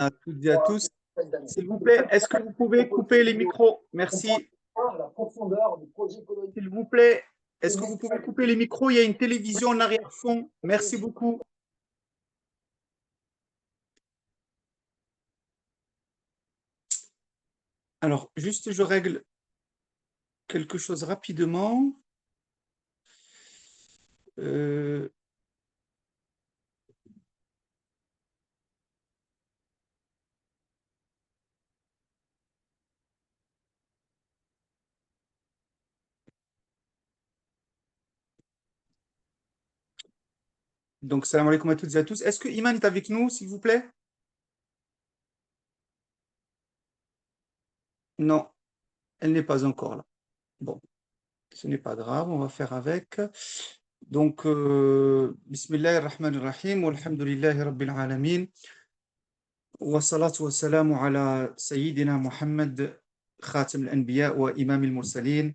À toutes et à tous. S'il vous plaît, est-ce que vous pouvez couper les micros? Merci. S'il vous plaît, est-ce que vous pouvez couper les micros? Il y a une télévision en arrière-fond. Merci beaucoup. Alors, juste, je règle quelque chose rapidement. Donc, salam alaikum à toutes et à tous. Est-ce que Iman est avec nous, s'il vous plaît? Non, elle n'est pas encore là. Bon, ce n'est pas grave, on va faire avec. Donc, Bismillahir-Rahmanir-Rahim, walhamdulillahi Rabbil Alamin. والصلاة والسلام على سيدنا محمد خاتم الأنبياء وإمام المرسلين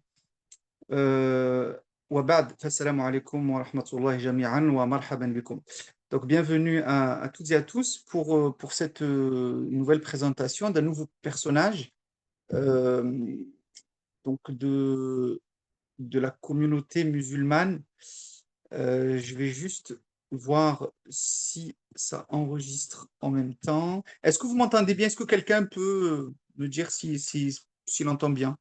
وبعد فالسلام عليكم ورحمة الله جميعا ومرحبا بكم. Donc bienvenue à toutes et à tous pour cette nouvelle présentation d'un nouveau personnage donc de la communauté musulmane. Je vais juste voir si ça enregistre en même temps. Est-ce que vous m'entendez bien? Est-ce que quelqu'un peut me dire s'il entend bien?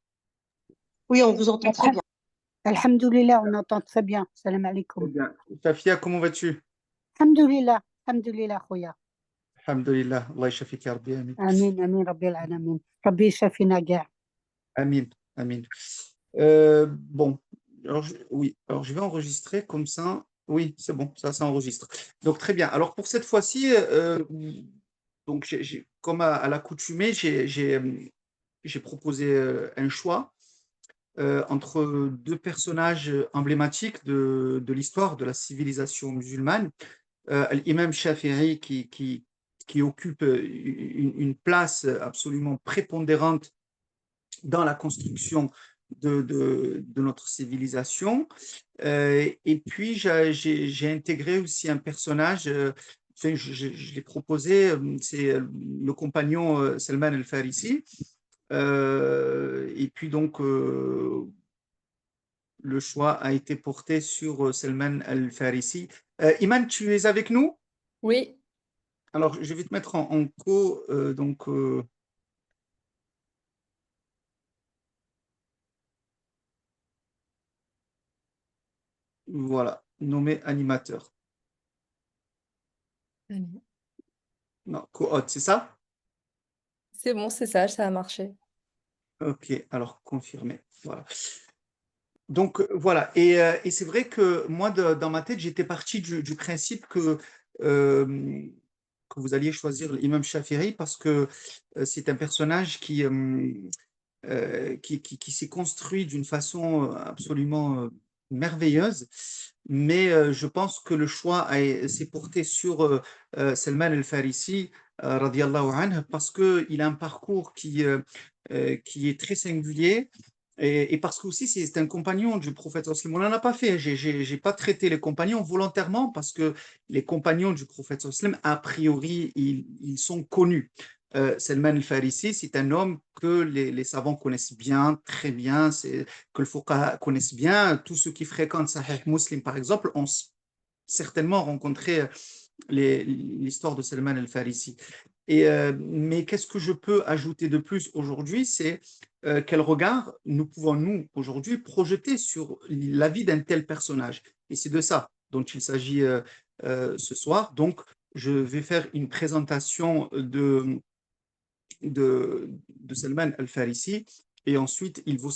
Oui, on vous entend très bien. Alhamdoulilah, on entend très bien. Salam Très alaikum. bien. Tafia, comment vas-tu? Alhamdoulilah, alhamdoulilah, khoya. Alhamdulillah, Allah yashafik ya Rabbi, amin. Amin, amin, Rabbil alamin. Rabbi shafina ga'. Amin, amin. Bon, oui, alors je vais enregistrer comme ça. Oui, c'est bon, ça enregistre. Donc très bien. Alors pour cette fois-ci, donc comme à l'accoutumée, j'ai proposé un choix entre deux personnages emblématiques de l'histoire de la civilisation musulmane. L'imam Shafi'i qui occupe une place absolument prépondérante dans la construction de notre civilisation. Et puis, j'ai intégré aussi un personnage, enfin, je l'ai proposé, c'est le compagnon Salman al-Farisi. Et puis donc, le choix a été porté sur Salman al-Farisi. Iman, tu es avec nous? Oui, Alors, je vais te mettre en co, donc voilà, nommé animateur. Non, co-hôte, c'est ça? c'est bon, c'est ça a marché. Ok, alors confirmé. Voilà. Donc voilà, et c'est vrai que moi, dans ma tête, j'étais parti du principe euh, que vous alliez choisir l'imam Shafi'i parce que c'est un personnage qui s'est construit d'une façon absolument merveilleuse, mais je pense que le choix s'est porté sur Salman al-Farisi, radiallahu anhu, parce qu'il a un parcours qui est très singulier. Et parce que aussi c'est un compagnon du prophète sallam. On n'en a pas fait, j'ai pas traité les compagnons volontairement parce que les compagnons du prophète sallam, a priori, ils sont connus. Salman al-Farisi, c'est un homme que les savants connaissent bien, très bien, que le fuqaha connaissent bien. Tous ceux qui fréquentent Sahih Muslim, par exemple, ont certainement rencontré l'histoire de Salman al-Farisi. Mais qu'est-ce que je peux ajouter de plus aujourd'hui? C'est quel regard nous pouvons, nous, aujourd'hui, projeter sur la vie d'un tel personnage. Et c'est de ça dont il s'agit ce soir. Donc, je vais faire une présentation de Salman al-Farisi et ensuite, il vous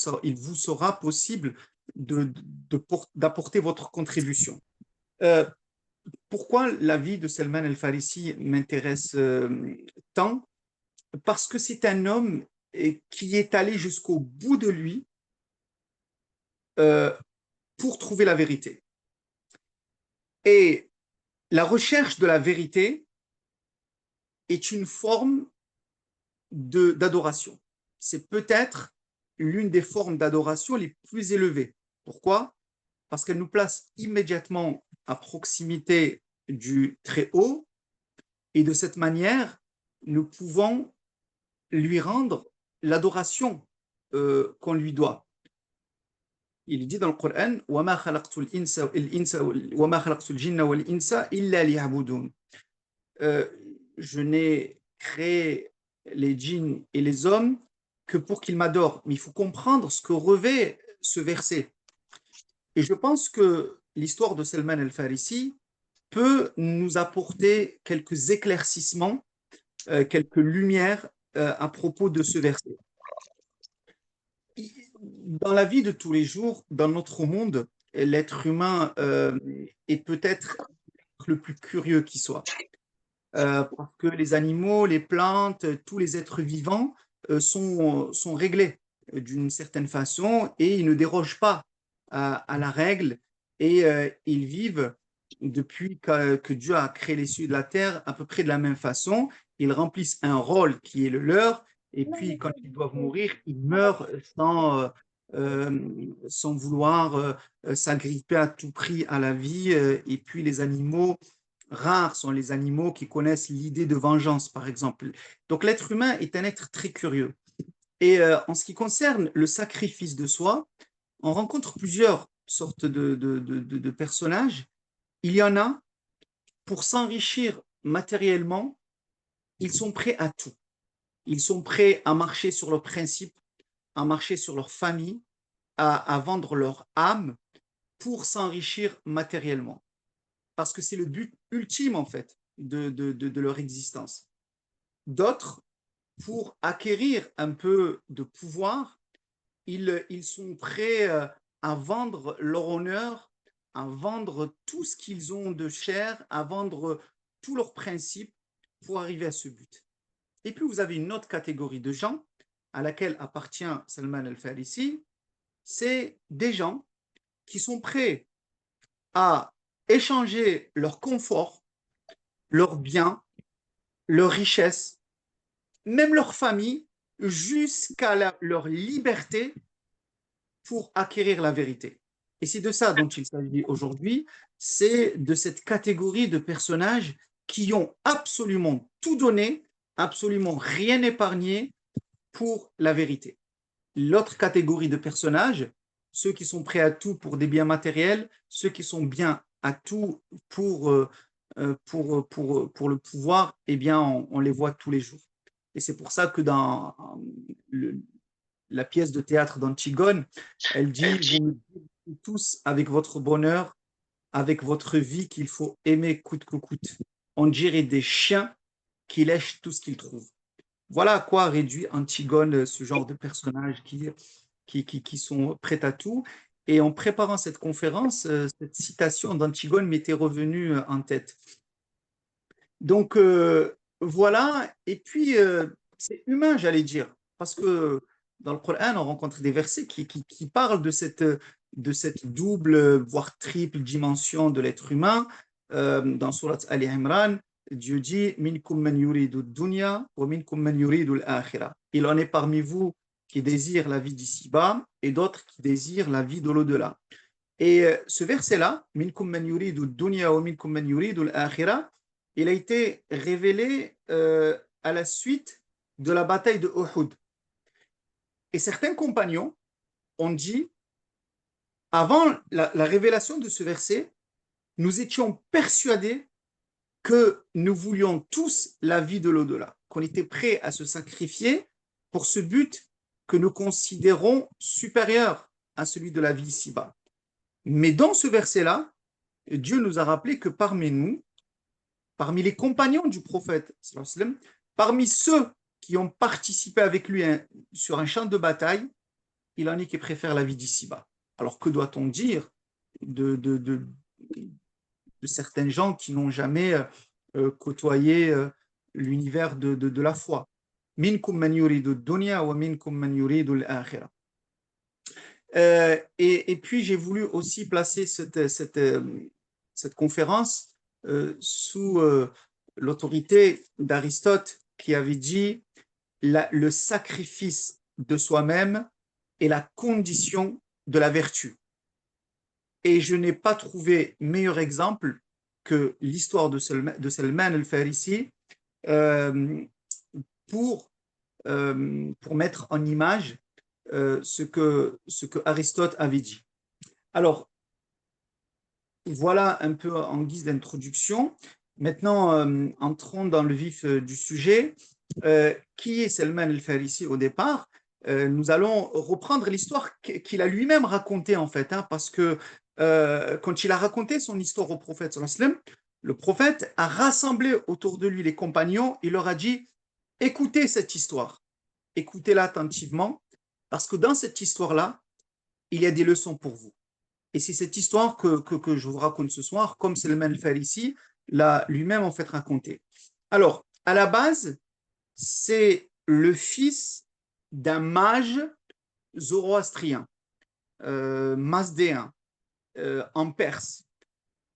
sera possible d'apporter votre contribution. Euh, Pourquoi la vie de Salman al-Farisi m'intéresse tant? Parce que c'est un homme qui est allé jusqu'au bout de lui euh, pour trouver la vérité. Et la recherche de la vérité est une forme d'adoration. C'est peut-être l'une des formes d'adoration les plus élevées. Pourquoi? Parce qu'elle nous place immédiatement à proximité du Très-Haut et de cette manière, nous pouvons lui rendre l'adoration qu'on lui doit. Il dit dans le Coran وَمَا خَلَقْتُ الْإِنسَ وَمَا خَلَقْتُ الْجِنَّ وَالْإِنسَ إِلَّا لِيَعْبُدُونَ. Je n'ai créé les djinns et les hommes que pour qu'ils m'adorent. Mais il faut comprendre ce que revêt ce verset. Et je pense que l'histoire de Salman al-Farisi peut nous apporter quelques éclaircissements, quelques lumières à propos de ce verset. Dans la vie de tous les jours, dans notre monde, l'être humain est peut-être le plus curieux qui soit. Parce que les animaux, les plantes, tous les êtres vivants sont réglés d'une certaine façon et ils ne dérogent pas à la règle et ils vivent depuis que Dieu a créé les cieux de la terre à peu près de la même façon. Ils remplissent un rôle qui est le leur et puis quand ils doivent mourir, ils meurent sans vouloir s'agripper à tout prix à la vie. Et puis les animaux rares sont les animaux qui connaissent l'idée de vengeance, par exemple. Donc l'être humain est un être très curieux. Et en ce qui concerne le sacrifice de soi, on rencontre plusieurs sortes de personnages. Il y en a, pour s'enrichir matériellement, ils sont prêts à tout. Ils sont prêts à marcher sur leurs principes, à marcher sur leur famille, à vendre leur âme pour s'enrichir matériellement. Parce que c'est le but ultime, en fait, de leur existence. D'autres, pour acquérir un peu de pouvoir, ils sont prêts à vendre leur honneur, à vendre tout ce qu'ils ont de cher, à vendre tous leurs principes pour arriver à ce but. Et puis, vous avez une autre catégorie de gens à laquelle appartient Salman al-Farisi, c'est des gens qui sont prêts à échanger leur confort, leurs biens, leurs richesses, même leur famille, jusqu'à leur liberté pour acquérir la vérité. Et c'est de ça dont il s'agit aujourd'hui, c'est de cette catégorie de personnages qui ont absolument tout donné, absolument rien épargné pour la vérité. L'autre catégorie de personnages, ceux qui sont prêts à tout pour des biens matériels, ceux qui sont bien à tout pour le pouvoir, eh bien, on les voit tous les jours. Et c'est pour ça que dans la pièce de théâtre d'Antigone, elle dit, vous me dites tous avec votre bonheur, avec votre vie qu'il faut aimer coûte que coûte. On dirait des chiens qui lèchent tout ce qu'ils trouvent. Voilà à quoi réduit Antigone ce genre de personnages qui sont prêts à tout. Et en préparant cette conférence, cette citation d'Antigone m'était revenue en tête. Donc, voilà. Et puis, c'est humain, j'allais dire, parce que dans le Coran, on rencontre des versets qui parlent de cette double, voire triple dimension de l'être humain. Dans Surat Ali Imran, Dieu dit Minkum man yuridu dunya wa minkum man yuridu al-akhirah. Il en est parmi vous qui désirent la vie d'ici-bas et d'autres qui désirent la vie de l'au-delà. Et ce verset-là, Minkum man yuridu dunya wa minkum man yuridu al-akhirah, il a été révélé à la suite de la bataille de Uhud. Et certains compagnons ont dit, avant la révélation de ce verset, nous étions persuadés que nous voulions tous la vie de l'au-delà, qu'on était prêts à se sacrifier pour ce but que nous considérons supérieur à celui de la vie ici-bas. Mais dans ce verset-là, Dieu nous a rappelé que parmi nous, parmi les compagnons du prophète, parmi ceux qui ont participé avec lui sur un champ de bataille, il en est qui préfèrent la vie d'ici-bas. Alors que doit-on dire de certains gens qui n'ont jamais côtoyé l'univers de la foi? Minkum man yuridu dunya wa minkum man yuridu al-akhirah. Et puis j'ai voulu aussi placer cette conférence sous l'autorité d'Aristote qui avait dit le sacrifice de soi-même est la condition de la vertu. Et je n'ai pas trouvé meilleur exemple que l'histoire de Salman al-Farisi pour mettre en image ce que Aristote avait dit. Alors, voilà un peu en guise d'introduction. Maintenant, entrons dans le vif du sujet. Qui est Salman al-Farisi au départ? Nous allons reprendre l'histoire qu'il a lui-même racontée en fait, hein, parce que quand il a raconté son histoire au prophète sallallahu alayhi wa sallam, le prophète a rassemblé autour de lui les compagnons et leur a dit, écoutez cette histoire, écoutez-la attentivement, parce que dans cette histoire-là, il y a des leçons pour vous. Et c'est cette histoire que je vous raconte ce soir, comme Salman al-Farisi l'a lui-même en fait raconté. Alors, à la base, c'est le fils d'un mage zoroastrien, mazdéen, en Perse.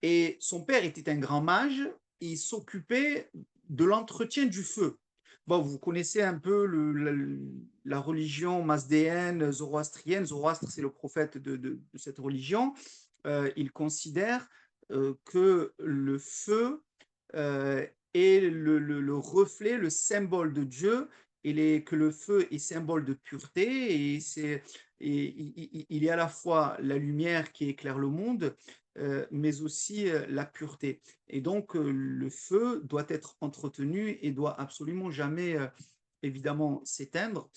Et son père était un grand mage, et il s'occupait de l'entretien du feu. Bon, vous connaissez un peu la religion mazdéenne, zoroastrienne. Zoroastre, c'est le prophète de cette religion. Il considère que le feu est le reflet, le symbole de Dieu, que le feu est symbole de pureté, il est à la fois la lumière qui éclaire le monde, mais aussi la pureté. Et donc, le feu doit être entretenu et doit absolument jamais, évidemment, s'éteindre.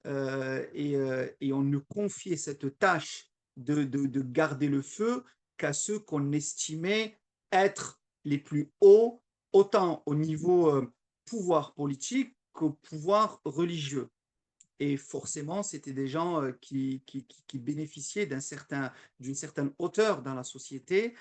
Et on ne confiait cette tâche de garder le feu qu'à ceux qu'on estimait être les plus hauts, autant au niveau pouvoir politique qu'au pouvoir religieux. Et forcément, c'était des gens qui bénéficiaient d'une certaine hauteur dans la société.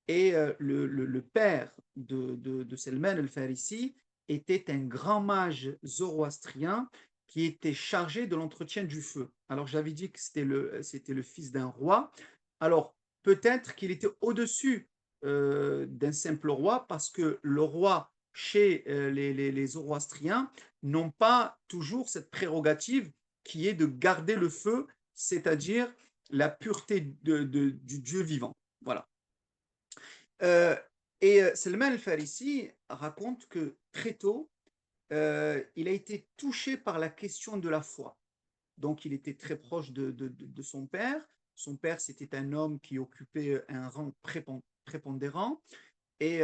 Et le père de Salman al-Farisi était un grand mage zoroastrien qui était chargé de l'entretien du feu. Alors, j'avais dit que c'était le fils d'un roi. Alors, peut-être qu'il était au-dessus d'un simple roi, parce que le roi, chez les zoroastriens, n'ont pas toujours cette prérogative qui est de garder le feu, c'est-à-dire la pureté du Dieu vivant. Voilà. Salman al-Farisi raconte que très tôt, il a été touché par la question de la foi. Donc, il était très proche de son père. Son père, c'était un homme qui occupait un rang prépondérant. Et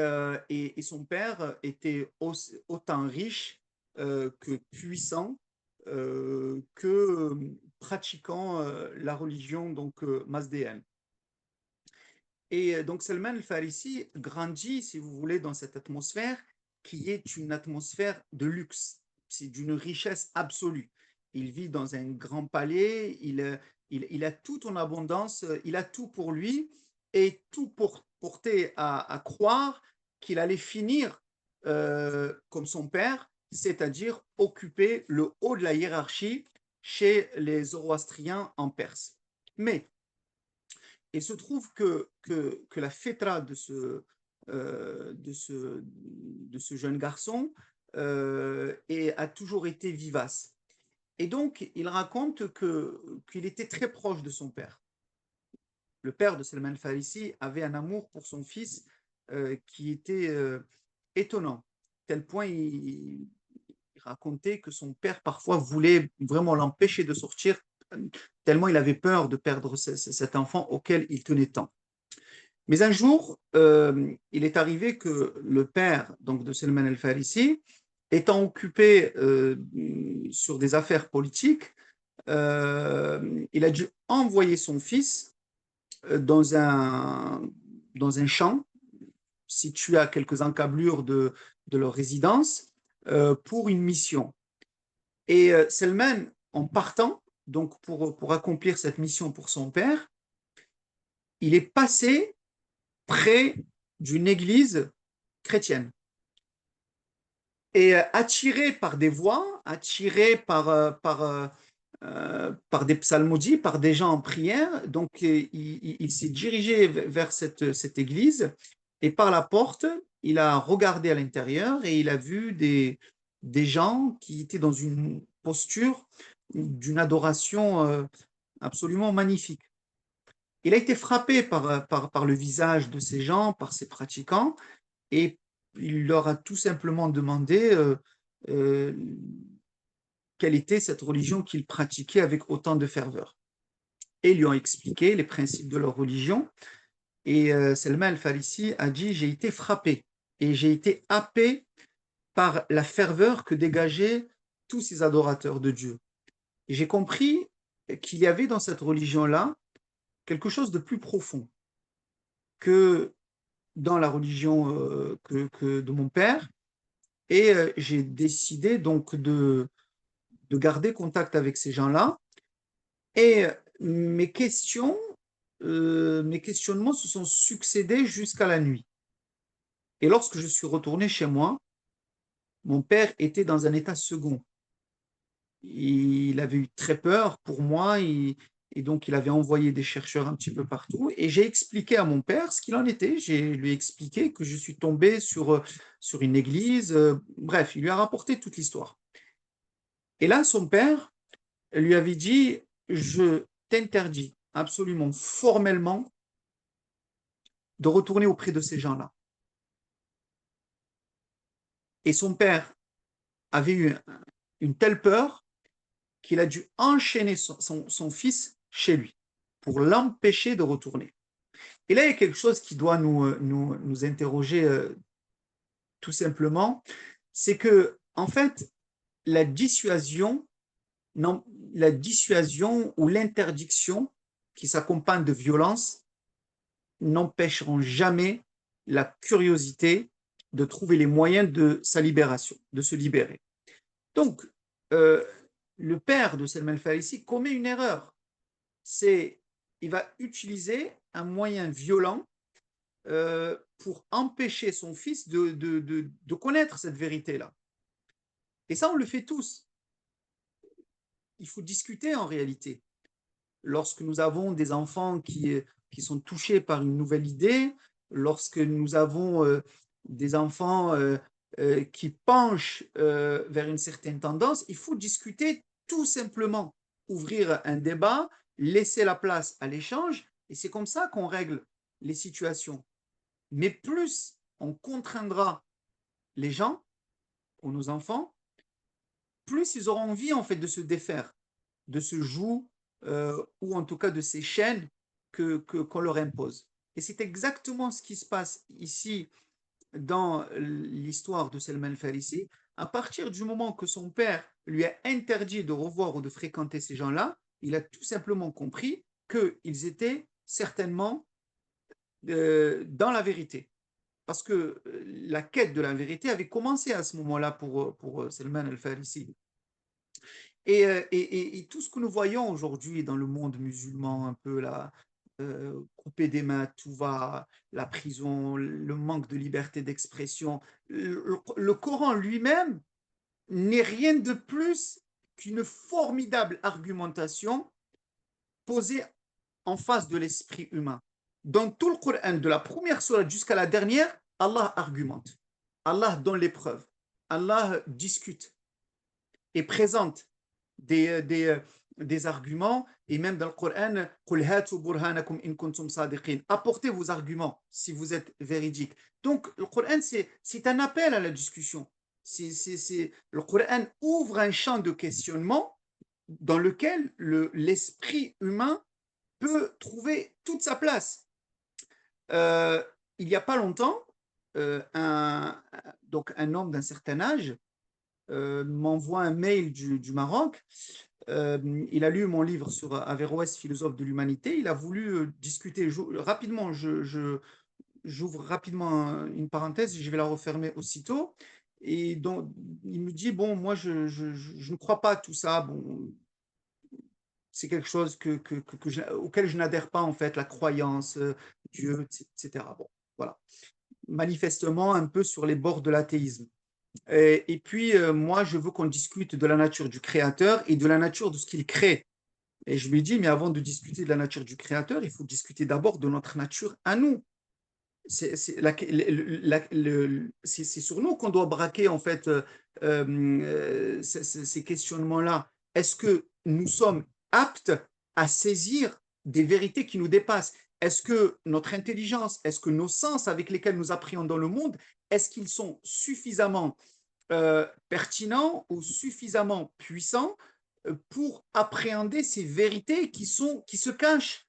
son père était autant riche que puissant, que pratiquant la religion donc mazdéenne. Et donc Salman al-Farisi grandit, si vous voulez, dans cette atmosphère qui est une atmosphère de luxe. C'est d'une richesse absolue. Il vit dans un grand palais, il a tout en abondance, il a tout pour lui, et tout porté à croire qu'il allait finir comme son père, c'est-à-dire occuper le haut de la hiérarchie chez les Zoroastriens en Perse. Mais il se trouve que la fitra de ce jeune garçon a toujours été vivace. Et donc, il raconte qu'il était très proche de son père. Le père de Salman al-Farisi avait un amour pour son fils qui était étonnant. Tel point, il racontait que son père parfois voulait vraiment l'empêcher de sortir, tellement il avait peur de perdre cet enfant auquel il tenait tant. Mais un jour, il est arrivé que le père donc, de Salman al-Farisi, étant occupé sur des affaires politiques, il a dû envoyer son fils dans un champ situé à quelques encablures de leur résidence pour une mission. Et Salman, en partant, donc pour accomplir cette mission pour son père, il est passé près d'une église chrétienne. Et attiré par des voix, attiré par des psalmodies, par des gens en prière, donc il s'est dirigé vers cette église, et par la porte, il a regardé à l'intérieur et il a vu des gens qui étaient dans une posture d'une adoration absolument magnifique. Il a été frappé par le visage de ces gens, par ces pratiquants, et il leur a tout simplement demandé quelle était cette religion qu'ils pratiquaient avec autant de ferveur. Et ils lui ont expliqué les principes de leur religion. Et Salman al-Farisi a dit, j'ai été frappé et j'ai été happé par la ferveur que dégageaient tous ces adorateurs de Dieu. Et j'ai compris qu'il y avait dans cette religion-là quelque chose de plus profond que dans la religion de mon père. Et j'ai décidé donc de garder contact avec ces gens-là. Et mes questionnements se sont succédés jusqu'à la nuit. Et lorsque je suis retourné chez moi, mon père était dans un état second. Il avait eu très peur pour moi et donc il avait envoyé des chercheurs un petit peu partout. Et j'ai expliqué à mon père ce qu'il en était. J'ai lui expliqué que je suis tombé sur une église. Bref, il lui a rapporté toute l'histoire. Et là, son père lui avait dit, je t'interdis absolument formellement de retourner auprès de ces gens-là. Et son père avait eu une telle peur qu'il a dû enchaîner son fils chez lui pour l'empêcher de retourner. Et là, il y a quelque chose qui doit nous interroger tout simplement, c'est que, en fait, la dissuasion, non, la dissuasion ou l'interdiction qui s'accompagne de violence n'empêcheront jamais la curiosité de trouver les moyens de sa libération, de se libérer. Donc, le père de Salman al-Farisi commet une erreur. Il va utiliser un moyen violent pour empêcher son fils de connaître cette vérité-là. Et ça, on le fait tous. Il faut discuter en réalité. Lorsque nous avons des enfants qui sont touchés par une nouvelle idée, lorsque nous avons des enfants qui penchent vers une certaine tendance, il faut discuter tout simplement, ouvrir un débat, laisser la place à l'échange, et c'est comme ça qu'on règle les situations. Mais plus on contraindra les gens ou nos enfants, plus ils auront envie en fait de se défaire de ce joug ou en tout cas de ces chaînes qu'on leur impose. Et c'est exactement ce qui se passe ici dans l'histoire de Salman al-Farisi. À partir du moment que son père lui a interdit de revoir ou de fréquenter ces gens-là, il a tout simplement compris qu'ils étaient certainement dans la vérité. Parce que la quête de la vérité avait commencé à ce moment-là pour Salman al-Farisi. Et tout ce que nous voyons aujourd'hui dans le monde musulman, un peu là, coupé des mains, tout va, la prison, le manque de liberté d'expression, le Coran lui-même n'est rien de plus qu'une formidable argumentation posée en face de l'esprit humain. Dans tout le Coran, de la première sourate jusqu'à la dernière, Allah argumente, Allah donne les preuves, Allah discute et présente des arguments, et même dans le Coran, apportez vos arguments si vous êtes véridique. Donc le Coran, c'est un appel à la discussion. Le Coran ouvre un champ de questionnement dans lequel l'esprit humain peut trouver toute sa place. Il n'y a pas longtemps, donc un homme d'un certain âge m'envoie un mail du Maroc. Il a lu mon livre sur Averroès, philosophe de l'humanité. Il a voulu discuter rapidement. J'ouvre rapidement une parenthèse et je vais la refermer aussitôt. Et donc, il me dit, bon, moi, je ne crois pas à tout ça. Bon, c'est quelque chose auquel je n'adhère pas, en fait, la croyance, Dieu, etc. Bon, voilà. Manifestement, un peu sur les bords de l'athéisme. Et puis, moi, je veux qu'on discute de la nature du Créateur et de la nature de ce qu'il crée. Et je lui dis, mais avant de discuter de la nature du Créateur, il faut discuter d'abord de notre nature à nous. C'est sur nous qu'on doit braquer, en fait, ces questionnements-là. Est-ce que nous sommes aptes à saisir des vérités qui nous dépassent? Est-ce que notre intelligence, est-ce que nos sens avec lesquels nous appréhendons le monde, est-ce qu'ils sont suffisamment pertinent ou suffisamment puissant pour appréhender ces vérités qui se cachent.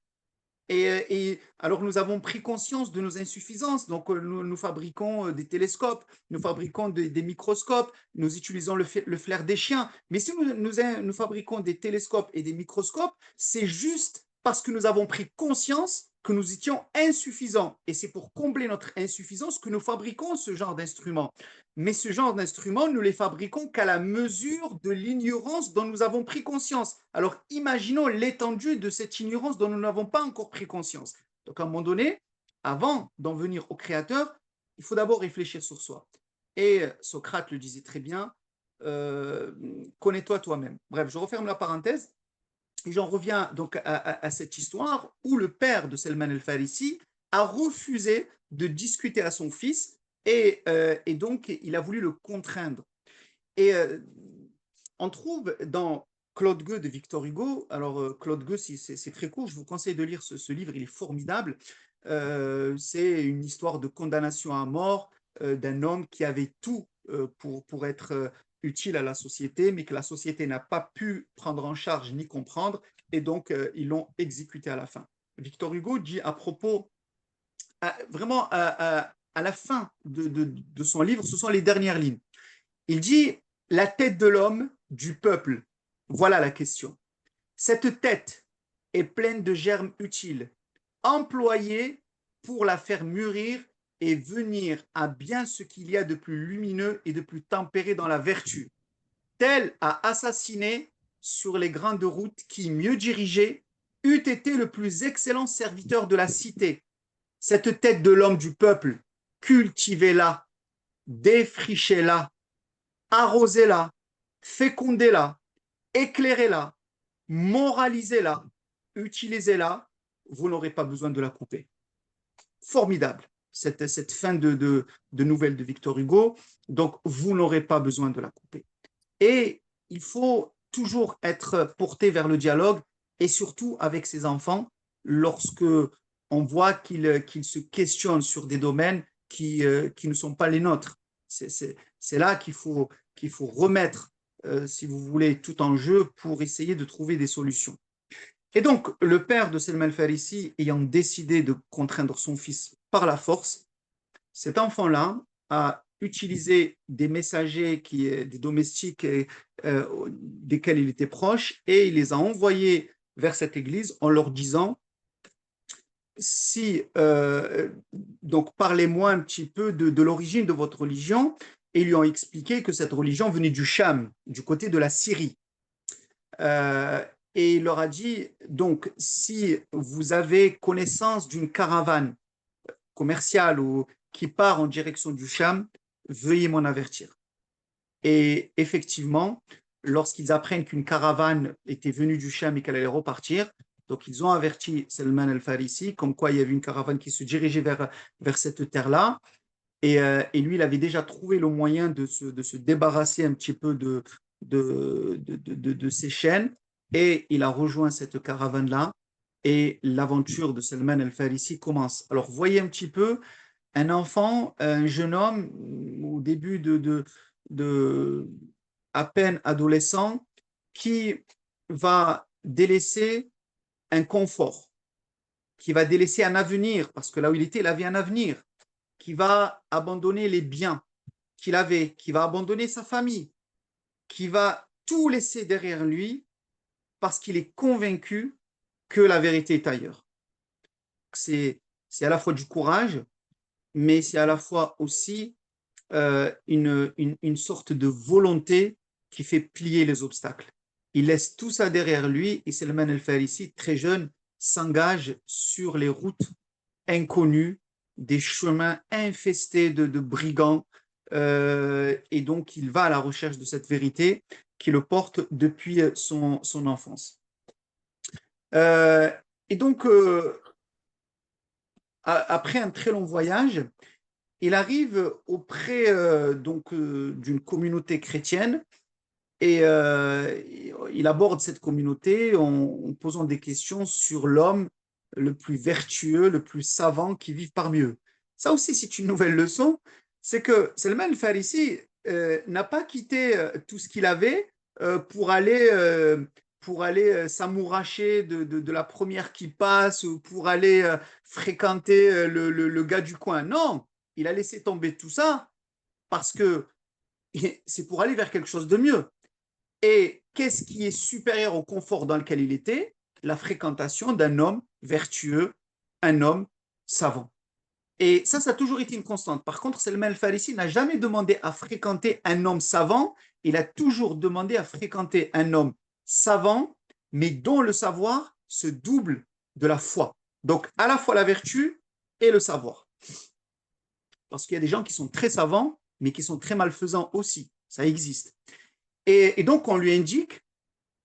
Et alors, nous avons pris conscience de nos insuffisances. Donc, nous fabriquons des télescopes, nous fabriquons des microscopes, nous utilisons le flair des chiens. Mais si nous fabriquons des télescopes et des microscopes, c'est juste parce que nous avons pris conscience que nous étions insuffisants. Et c'est pour combler notre insuffisance que nous fabriquons ce genre d'instruments. Mais ce genre d'instruments, nous les fabriquons qu'à la mesure de l'ignorance dont nous avons pris conscience. Alors, imaginons l'étendue de cette ignorance dont nous n'avons pas encore pris conscience. Donc, à un moment donné, avant d'en venir au Créateur, il faut d'abord réfléchir sur soi. Et Socrate le disait très bien, connais-toi toi-même. Bref, je referme la parenthèse. Et j'en reviens donc à cette histoire où le père de Salman el-Farisi a refusé de discuter à son fils et donc il a voulu le contraindre. Et on trouve dans Claude Gueux de Victor Hugo, alors Claude Gueux, c'est très court, je vous conseille de lire ce livre, il est formidable. C'est une histoire de condamnation à mort d'un homme qui avait tout pour être utile à la société, mais que la société n'a pas pu prendre en charge ni comprendre, et donc ils l'ont exécuté à la fin. Victor Hugo dit à propos, vraiment à la fin de son livre, ce sont les dernières lignes. Il dit « La tête de l'homme, du peuple, voilà la question. Cette tête est pleine de germes utiles, employés pour la faire mûrir et venir à bien ce qu'il y a de plus lumineux et de plus tempéré dans la vertu, tel à assassiner sur les grains de route qui, mieux dirigé, eût été le plus excellent serviteur de la cité. Cette tête de l'homme du peuple, cultivez-la, défrichez-la, arrosez-la, fécondez-la, éclairez-la, moralisez-la, utilisez-la, vous n'aurez pas besoin de la couper. » Formidable, cette fin de nouvelle de Victor Hugo. Donc, vous n'aurez pas besoin de la couper. Et il faut toujours être porté vers le dialogue, et surtout avec ses enfants, lorsque on voit qu'ils se questionnent sur des domaines qui ne sont pas les nôtres. C'est là qu'il faut remettre, si vous voulez, tout en jeu pour essayer de trouver des solutions. Et donc, le père de Salman al-Farisi ayant décidé de contraindre son fils par la force, cet enfant-là a utilisé des messagers, des domestiques desquels il était proche, et il les a envoyés vers cette église en leur disant donc parlez-moi un petit peu de l'origine de votre religion, et ils lui ont expliqué que cette religion venait du Cham, du côté de la Syrie. Et il leur a dit, donc, si vous avez connaissance d'une caravane commerciale ou qui part en direction du Cham, veuillez m'en avertir. Et effectivement, lorsqu'ils apprennent qu'une caravane était venue du Cham et qu'elle allait repartir, donc ils ont averti Salman al-Farisi comme quoi il y avait une caravane qui se dirigeait vers cette terre-là. Et lui, il avait déjà trouvé le moyen de se débarrasser un petit peu de ses chaînes, et il a rejoint cette caravane-là, et l'aventure de Salman al-Farisi commence. Alors, voyez un petit peu un enfant, un jeune homme, au début de à peine adolescent, qui va délaisser un confort, qui va délaisser un avenir, parce que là où il était, il avait un avenir, qui va abandonner les biens qu'il avait, qui va abandonner sa famille, qui va tout laisser derrière lui parce qu'il est convaincu que la vérité est ailleurs. C'est à la fois du courage, mais c'est à la fois aussi une sorte de volonté qui fait plier les obstacles. Il laisse tout ça derrière lui, et Salman al-Farisi, très jeune, s'engage sur les routes inconnues, des chemins infestés de brigands, et donc il va à la recherche de cette vérité qui le porte depuis son enfance. Et donc, après un très long voyage, il arrive auprès d'une communauté chrétienne, et il aborde cette communauté en posant des questions sur l'homme le plus vertueux, le plus savant qui vit parmi eux. Ça aussi, c'est une nouvelle leçon, c'est que Salman al-Farisi, n'a pas quitté tout ce qu'il avait pour aller s'amouracher de la première qui passe ou pour aller fréquenter le gars du coin. Non, il a laissé tomber tout ça parce que c'est pour aller vers quelque chose de mieux. Et qu'est-ce qui est supérieur au confort dans lequel il était? La fréquentation d'un homme vertueux, un homme savant. Et ça a toujours été une constante. Par contre, Salman al-Farisi n'a jamais demandé à fréquenter un homme savant, il a toujours demandé à fréquenter un homme savant, mais dont le savoir se double de la foi. Donc, à la fois la vertu et le savoir. Parce qu'il y a des gens qui sont très savants, mais qui sont très malfaisants aussi. Ça existe. Et donc, on lui indique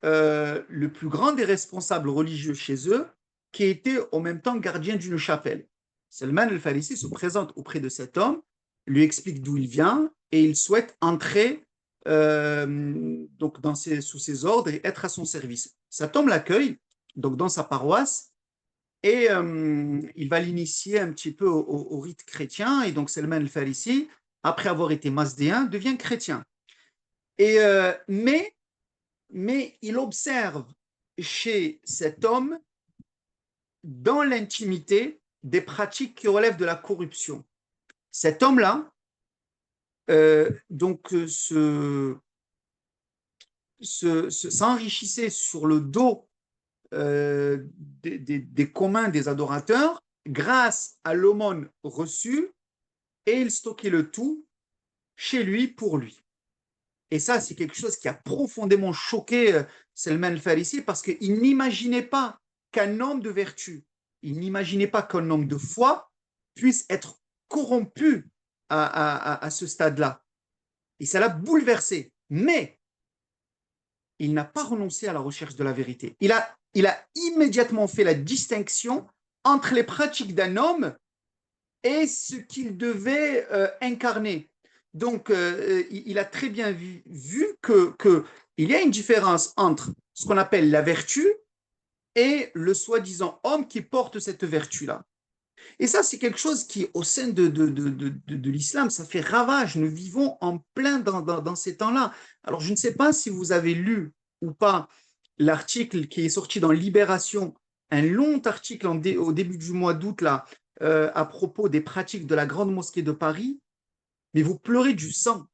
le plus grand des responsables religieux chez eux, qui était en même temps gardien d'une chapelle. Salman al-Farisi se présente auprès de cet homme, lui explique d'où il vient et il souhaite entrer donc sous ses ordres et être à son service. Cet homme l'accueille donc dans sa paroisse et il va l'initier un petit peu au rite chrétien. Et donc Salman al-Farisi, après avoir été masdéen, devient chrétien. Mais il observe chez cet homme, dans l'intimité, des pratiques qui relèvent de la corruption. Cet homme-là, s'enrichissait sur le dos des communs des adorateurs grâce à l'aumône reçue et il stockait le tout chez lui pour lui. Et ça, c'est quelque chose qui a profondément choqué Salman al-Farisi parce qu'il n'imaginait pas qu'un homme de vertu, il n'imaginait pas qu'un homme de foi puisse être corrompu à ce stade-là. Et ça l'a bouleversé. Mais il n'a pas renoncé à la recherche de la vérité. Il a immédiatement fait la distinction entre les pratiques d'un homme et ce qu'il devait incarner. Donc, il a très bien vu qu'il y a une différence entre ce qu'on appelle la vertu et le soi-disant homme qui porte cette vertu-là. Et ça, c'est quelque chose qui, au sein de l'islam, ça fait ravage. Nous vivons en plein dans ces temps-là. Alors, je ne sais pas si vous avez lu ou pas l'article qui est sorti dans Libération, un long article au début du mois d'août, là, à propos des pratiques de la Grande Mosquée de Paris, mais vous pleurez du sang.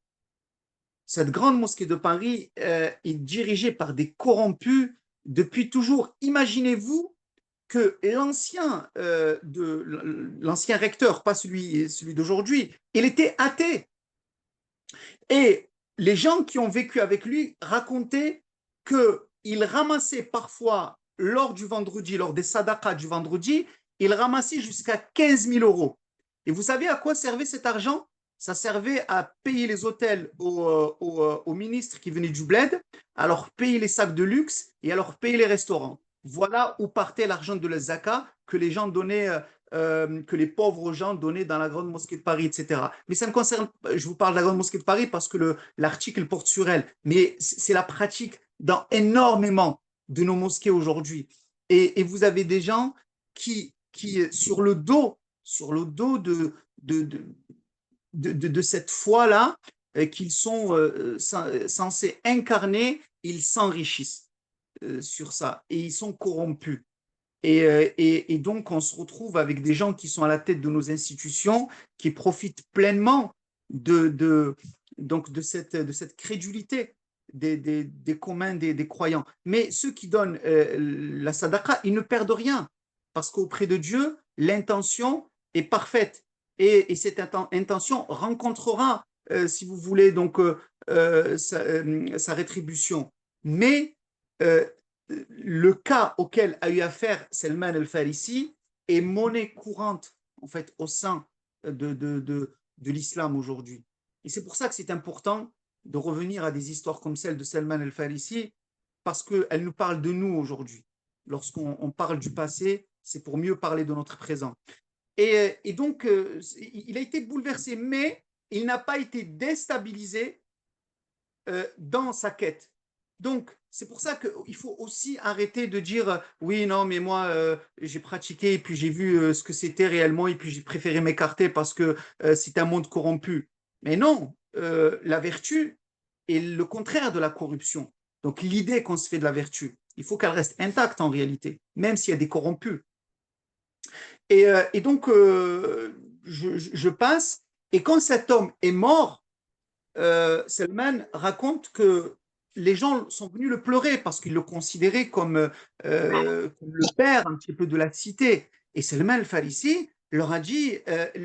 Cette Grande Mosquée de Paris est dirigée par des corrompus depuis toujours. Imaginez-vous que l'ancien recteur, pas celui d'aujourd'hui, il était athée. Et les gens qui ont vécu avec lui racontaient qu'il ramassait parfois lors des sadaqas du vendredi, il ramassait jusqu'à 15 000 euros. Et vous savez à quoi servait cet argent? Ça servait à payer les hôtels aux ministres qui venaient du bled, à leur payer les sacs de luxe et à leur payer les restaurants. Voilà où partait l'argent de la zakat que les gens donnaient, que les pauvres gens donnaient dans la Grande Mosquée de Paris, etc. Mais ça ne concerne pas, je vous parle de la Grande Mosquée de Paris parce que l'article porte sur elle, mais c'est la pratique dans énormément de nos mosquées aujourd'hui. Et vous avez des gens qui sur le dos de cette foi-là, qu'ils sont censés incarner, ils s'enrichissent sur ça et ils sont corrompus. Et donc, on se retrouve avec des gens qui sont à la tête de nos institutions, qui profitent pleinement donc de cette crédulité des communs, des croyants. Mais ceux qui donnent la sadaqa, ils ne perdent rien, parce qu'auprès de Dieu, l'intention est parfaite. Et cette intention rencontrera, si vous voulez, donc sa rétribution. Mais le cas auquel a eu affaire Salman al-Farisi est monnaie courante en fait au sein de l'islam aujourd'hui. Et c'est pour ça que c'est important de revenir à des histoires comme celle de Salman al-Farisi parce qu'elles nous parlent de nous aujourd'hui. Lorsqu'on parle du passé, c'est pour mieux parler de notre présent. Et donc, il a été bouleversé, mais il n'a pas été déstabilisé dans sa quête. Donc, c'est pour ça qu'il faut aussi arrêter de dire oui, non, mais moi, j'ai pratiqué et puis j'ai vu ce que c'était réellement et puis j'ai préféré m'écarter parce que c'est un monde corrompu. Mais non, la vertu est le contraire de la corruption. Donc l'idée qu'on se fait de la vertu, il faut qu'elle reste intacte en réalité, même s'il y a des corrompus. Et donc, je passe, et quand cet homme est mort, Selman raconte que les gens sont venus le pleurer parce qu'ils le considéraient comme le père un petit peu de la cité. Et Selman al-Farisi leur a dit,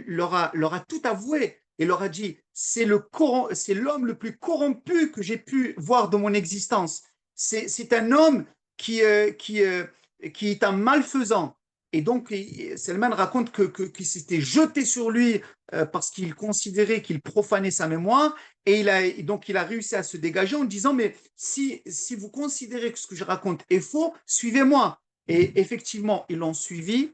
leur a tout avoué et leur a dit, c'est l'homme le plus corrompu que j'ai pu voir de mon existence. C'est un homme qui est un malfaisant. Et donc, Selman raconte qu'il s'était jeté sur lui parce qu'il considérait qu'il profanait sa mémoire. Donc, il a réussi à se dégager en disant, mais si vous considérez que ce que je raconte est faux, suivez-moi. Et effectivement, ils l'ont suivi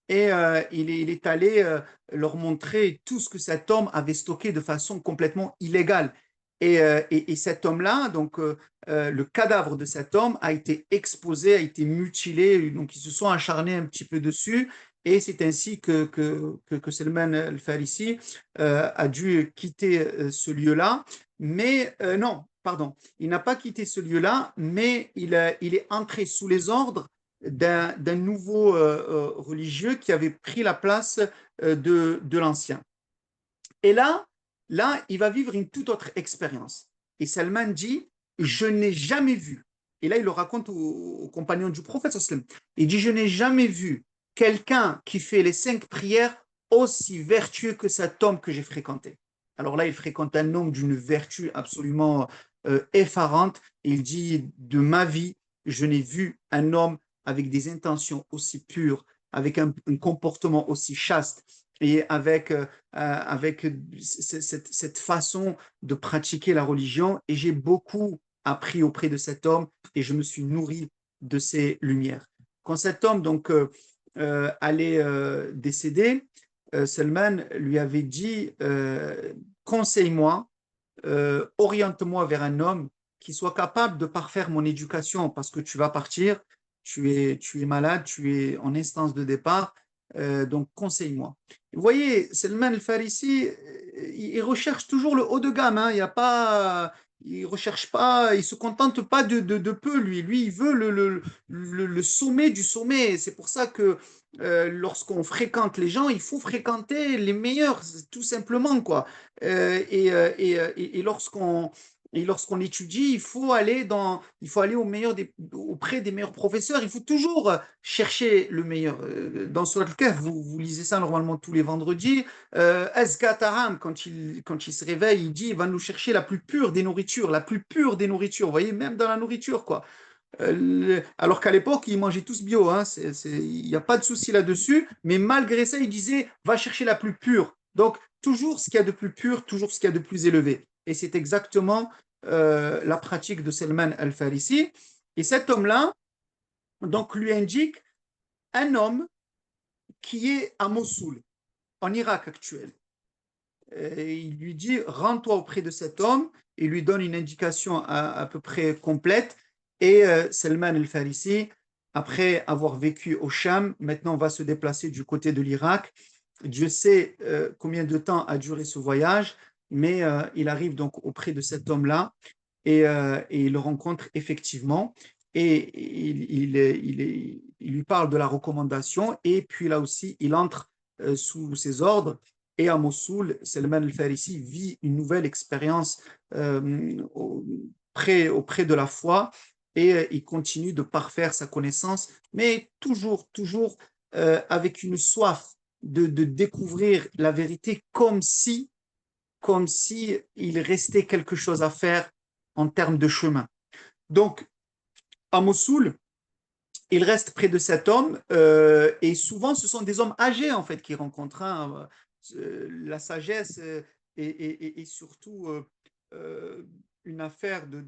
et il est allé leur montrer tout ce que cet homme avait stocké de façon complètement illégale. Et cet homme-là, donc le cadavre de cet homme a été exposé, a été mutilé, donc ils se sont acharnés un petit peu dessus, et c'est ainsi que Salman al-Farisi a dû quitter ce lieu-là. Mais non, pardon, il n'a pas quitté ce lieu-là, mais il est entré sous les ordres d'un nouveau religieux qui avait pris la place de l'ancien. Et là, il va vivre une toute autre expérience. Et Salman dit, je n'ai jamais vu, et là il le raconte aux compagnons du prophète, il dit, je n'ai jamais vu quelqu'un qui fait les 5 prières aussi vertueux que cet homme que j'ai fréquenté. Alors là, il fréquente un homme d'une vertu absolument effarante. Il dit, de ma vie, je n'ai vu un homme avec des intentions aussi pures, avec un comportement aussi chaste, et avec cette façon de pratiquer la religion. Et j'ai beaucoup appris auprès de cet homme et je me suis nourri de ses lumières. Quand cet homme donc allait décéder, Salman lui avait dit conseille-moi, oriente-moi vers un homme qui soit capable de parfaire mon éducation parce que tu vas partir, tu es malade, tu es en instance de départ, donc conseille-moi. Vous voyez, Salman al-Farisi, il recherche toujours le haut de gamme, hein, il y a pas, il recherche pas, il se contente pas de peu, lui il veut le sommet du sommet. C'est pour ça que lorsqu'on fréquente les gens, il faut fréquenter les meilleurs, tout simplement, quoi. Et lorsqu'on étudie, il faut aller auprès des meilleurs professeurs. Il faut toujours chercher le meilleur. Dans Surat Al-Kahf, vous lisez ça normalement tous les vendredis. Azka Taram, quand il se réveille, il dit, il va nous chercher la plus pure des nourritures, la plus pure des nourritures. Vous voyez, même dans la nourriture, quoi. Alors qu'à l'époque, ils mangeaient tous bio, hein, il n'y a pas de souci là-dessus, mais malgré ça, ils disaient, va chercher la plus pure. Donc, toujours ce qu'il y a de plus pur, toujours ce qu'il y a de plus élevé. Et c'est exactement la pratique de Salman al-Farisi. Et cet homme-là, donc, lui indique un homme qui est à Mossoul, en Irak actuel. Et il lui dit, rends-toi auprès de cet homme, et lui donne une indication à peu près complète. Et Salman al-Farisi, après avoir vécu au Cham, maintenant va se déplacer du côté de l'Irak. Dieu sait combien de temps a duré ce voyage, mais il arrive donc auprès de cet homme-là et il le rencontre effectivement. Et il lui parle de la recommandation, et puis là aussi, il entre sous ses ordres. Et à Mossoul, Salman al-Farisi vit une nouvelle expérience auprès de la foi, et il continue de parfaire sa connaissance, mais toujours avec une soif de découvrir la vérité, comme si il restait quelque chose à faire en termes de chemin. Donc, à Mossoul, il reste près de cet homme, et souvent ce sont des hommes âgés en fait qui rencontrent, hein. La sagesse et surtout une affaire de.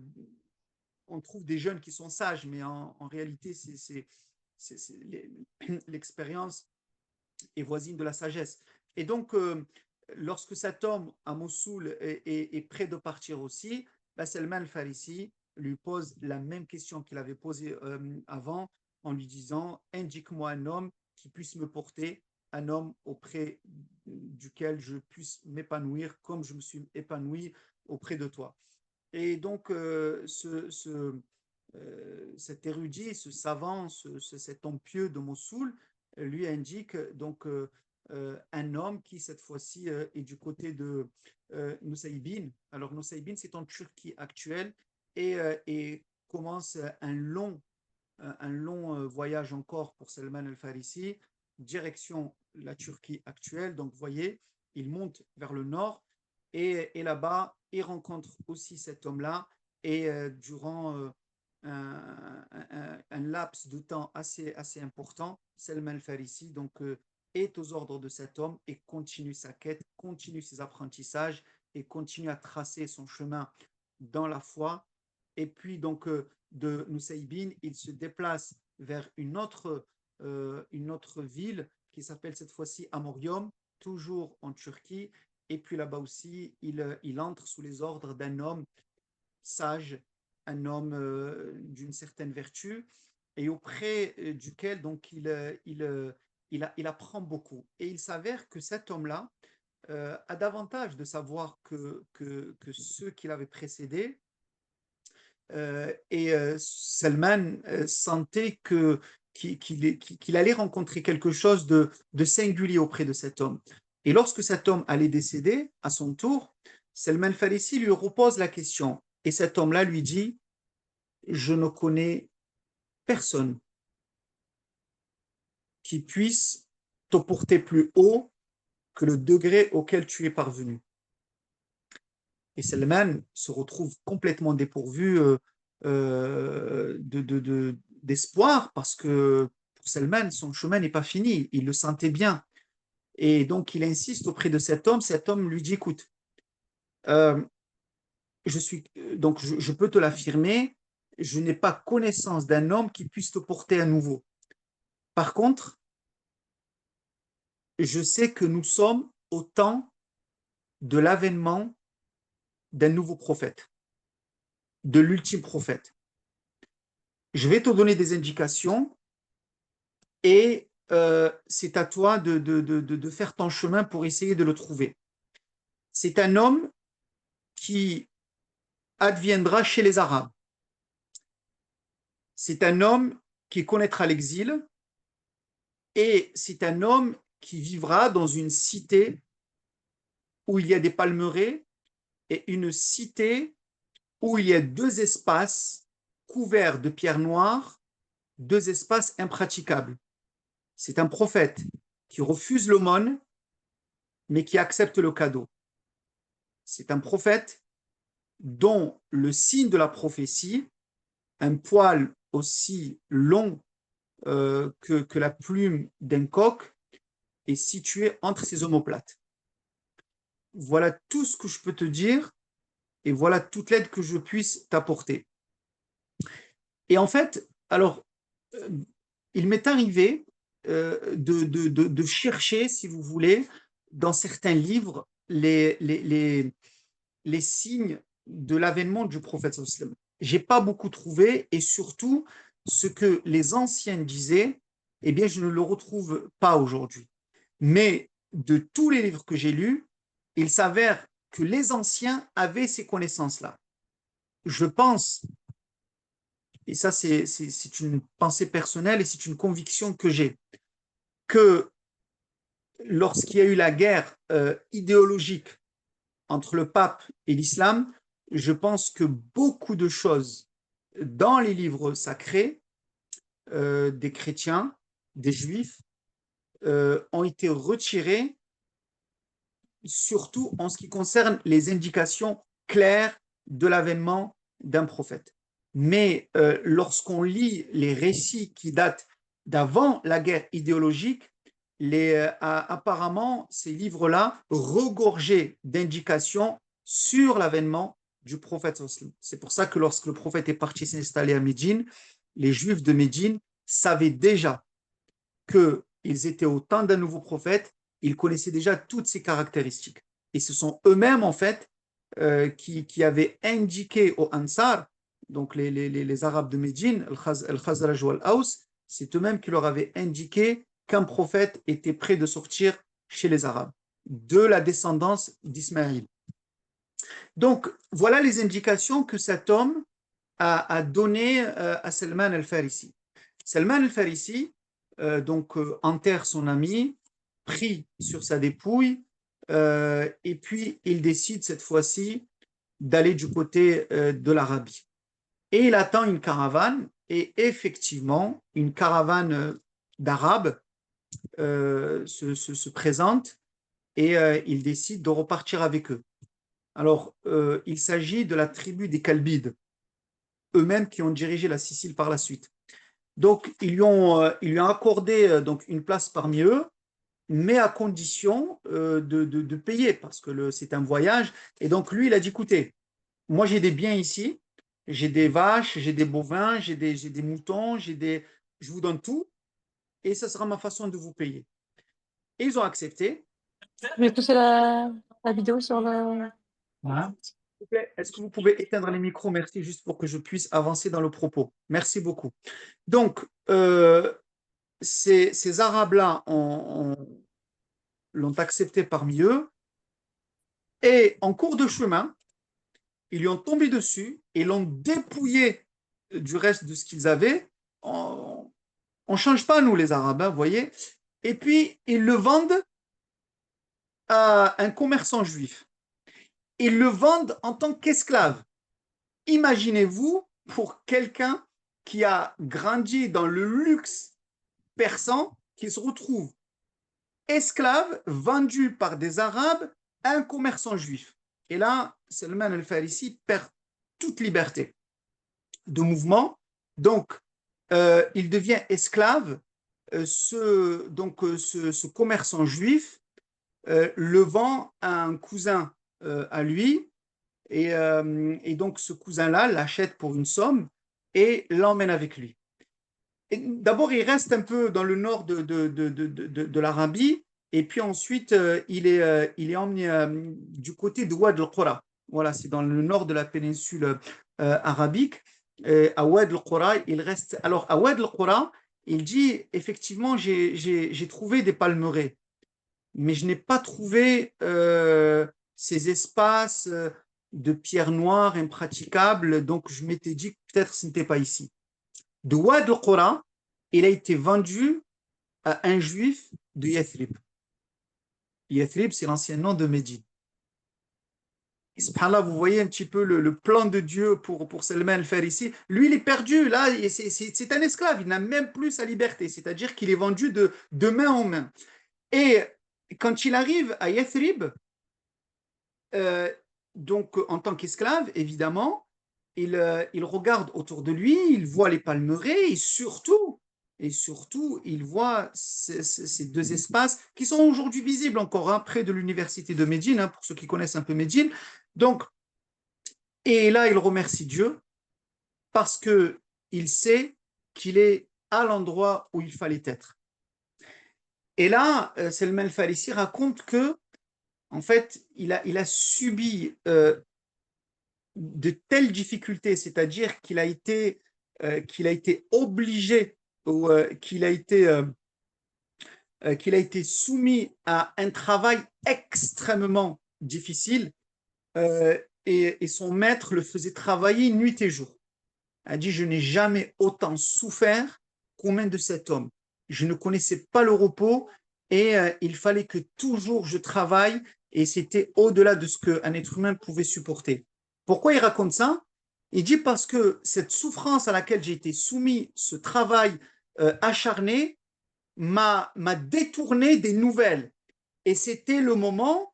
On trouve des jeunes qui sont sages, mais en réalité, l'expérience est voisine de la sagesse. Et donc, lorsque cet homme à Mossoul est prêt de partir aussi, Salman al-Farisi lui pose la même question qu'il avait posée avant, en lui disant, indique-moi un homme qui puisse me porter un homme auprès duquel je puisse m'épanouir comme je me suis épanoui auprès de toi. Et donc, cet érudit, ce savant, cet homme pieux de Mossoul, lui indique donc un homme qui, cette fois-ci, est du côté de Nusaybin. Alors, Nusaybin, c'est en Turquie actuelle et commence un long voyage encore pour Salman al-Farisi, direction la Turquie actuelle. Donc, vous voyez, il monte vers le nord et là-bas, il rencontre aussi cet homme-là. Et durant un laps de temps assez important, Salman al-Farisi donc, est aux ordres de cet homme et continue sa quête, continue ses apprentissages et continue à tracer son chemin dans la foi. Et puis, donc, de Nusaybin, il se déplace vers une autre ville qui s'appelle cette fois-ci Amorium, toujours en Turquie. Et puis là-bas aussi, il entre sous les ordres d'un homme sage, un homme d'une certaine vertu, et auprès duquel donc il apprend beaucoup. Et il s'avère que cet homme-là a davantage de savoir que ceux qui l'avaient précédé. Et Salman sentait qu'il allait rencontrer quelque chose de singulier auprès de cet homme. Et lorsque cet homme allait décéder, à son tour, Salman Farisi lui repose la question. Et cet homme-là lui dit, je ne connais personne qui puisse te porter plus haut que le degré auquel tu es parvenu. Et Salman se retrouve complètement dépourvu d'espoir parce que pour Salman, son chemin n'est pas fini. Il le sentait bien. Et donc, il insiste auprès de cet homme. Cet homme lui dit, écoute, je peux te l'affirmer, je n'ai pas connaissance d'un homme qui puisse te porter à nouveau. Par contre, je sais que nous sommes au temps de l'avènement d'un nouveau prophète, de l'ultime prophète. Je vais te donner des indications et c'est à toi de faire ton chemin pour essayer de le trouver. C'est un homme qui adviendra chez les Arabes. C'est un homme qui connaîtra l'exil et c'est un homme qui vivra dans une cité où il y a des palmeraies et une cité où il y a 2 espaces couverts de pierres noires, 2 espaces impraticables. C'est un prophète qui refuse l'aumône, mais qui accepte le cadeau. C'est un prophète dont le signe de la prophétie, un poil aussi long que la plume d'un coq, est situé entre ses omoplates. Voilà tout ce que je peux te dire et voilà toute l'aide que je puisse t'apporter. Et en fait, alors, il m'est arrivé de chercher, si vous voulez, dans certains livres, les signes de l'avènement du prophète. Je n'ai pas beaucoup trouvé et surtout, ce que les anciens disaient, eh bien, je ne le retrouve pas aujourd'hui. Mais de tous les livres que j'ai lus, il s'avère que les anciens avaient ces connaissances-là. Je pense, et ça c'est une pensée personnelle et c'est une conviction que j'ai, que lorsqu'il y a eu la guerre idéologique entre le pape et l'islam, je pense que beaucoup de choses dans les livres sacrés des chrétiens, des juifs, ont été retirées, surtout en ce qui concerne les indications claires de l'avènement d'un prophète. Mais lorsqu'on lit les récits qui datent d'avant la guerre idéologique, apparemment, ces livres-là regorgeaient d'indications sur l'avènement du prophète. C'est pour ça que lorsque le prophète est parti s'installer à Médine, les Juifs de Médine savaient déjà qu'ils étaient au temps d'un nouveau prophète, ils connaissaient déjà toutes ces caractéristiques. Et ce sont eux-mêmes, en fait, qui avaient indiqué aux Ansar, donc les Arabes de Médine, Al-Khazraj ou Al-Aws, c'est eux-mêmes qui leur avaient indiqué qu'un prophète était prêt de sortir chez les Arabes, de la descendance d'Ismaïl. Donc, voilà les indications que cet homme a données à Salman al-Farisi. Salman al-Farisi enterre son ami, prie sur sa dépouille, et puis il décide cette fois-ci d'aller du côté de l'Arabie. Et il attend une caravane, et effectivement, une caravane d'Arabes se présente, et il décide de repartir avec eux. Alors, il s'agit de la tribu des Kalbides, eux-mêmes qui ont dirigé la Sicile par la suite. Donc, ils lui ont accordé donc, une place parmi eux, mais à condition de payer, parce que c'est un voyage. Et donc, lui, il a dit, écoutez, moi, j'ai des biens ici, j'ai des vaches, j'ai des bovins, j'ai des moutons, je vous donne tout, et ça sera ma façon de vous payer. Et ils ont accepté. Je vais pousser la vidéo sur le... Voilà. S'il vous plaît, est-ce que vous pouvez éteindre les micros? Merci, juste pour que je puisse avancer dans le propos. Merci beaucoup. Donc, ces Arabes-là l'ont accepté parmi eux, et en cours de chemin, ils lui ont tombé dessus et l'ont dépouillé du reste de ce qu'ils avaient. On ne change pas, nous, les Arabes, vous voyez. Et puis, ils le vendent à un commerçant juif. Ils le vendent en tant qu'esclave. Imaginez-vous, pour quelqu'un qui a grandi dans le luxe persan, qui se retrouve esclave, vendu par des Arabes à un commerçant juif. Et là, Salman al-Farisi perd toute liberté de mouvement. Donc, il devient esclave. Ce commerçant juif le vend à un cousin à lui. Et donc, ce cousin-là l'achète pour une somme et l'emmène avec lui. D'abord, il reste un peu dans le nord de l'Arabie, et puis ensuite, il est emmené du côté de Ouad al-Qura. Voilà, c'est dans le nord de la péninsule arabique. À Ouad al-Qura, il reste. Alors, à Ouad al-Qura, il dit effectivement, j'ai trouvé des palmeraies, mais je n'ai pas trouvé ces espaces de pierres noires impraticables, donc je m'étais dit que peut-être ce n'était pas ici. De Ouad al-Qura, il a été vendu à un juif de Yathrib. Yathrib, c'est l'ancien nom de Médine. Subhanallah, vous voyez un petit peu le plan de Dieu pour Salman al-Farisi. Lui, il est perdu, là, c'est un esclave, il n'a même plus sa liberté, c'est-à-dire qu'il est vendu de main en main. Et quand il arrive à Yathrib, donc en tant qu'esclave, évidemment, il regarde autour de lui, il voit les palmeraies, et surtout, il voit ces deux espaces qui sont aujourd'hui visibles encore hein, près de l'université de Médine, hein, pour ceux qui connaissent un peu Médine. Donc, et là, il remercie Dieu parce qu'il sait qu'il est à l'endroit où il fallait être. Et là, Salman al-Farisi raconte que, en fait, il a subi de telles difficultés, c'est-à-dire qu'il a été obligé ou qu'il a été soumis à un travail extrêmement difficile et son maître le faisait travailler nuit et jour. Il a dit, je n'ai jamais autant souffert qu'aux mains de cet homme. Je ne connaissais pas le repos et il fallait que toujours je travaille et c'était au-delà de ce qu'un être humain pouvait supporter. Pourquoi il raconte ça? Il dit parce que cette souffrance à laquelle j'ai été soumis, ce travail acharné, m'a détourné des nouvelles. Et c'était le moment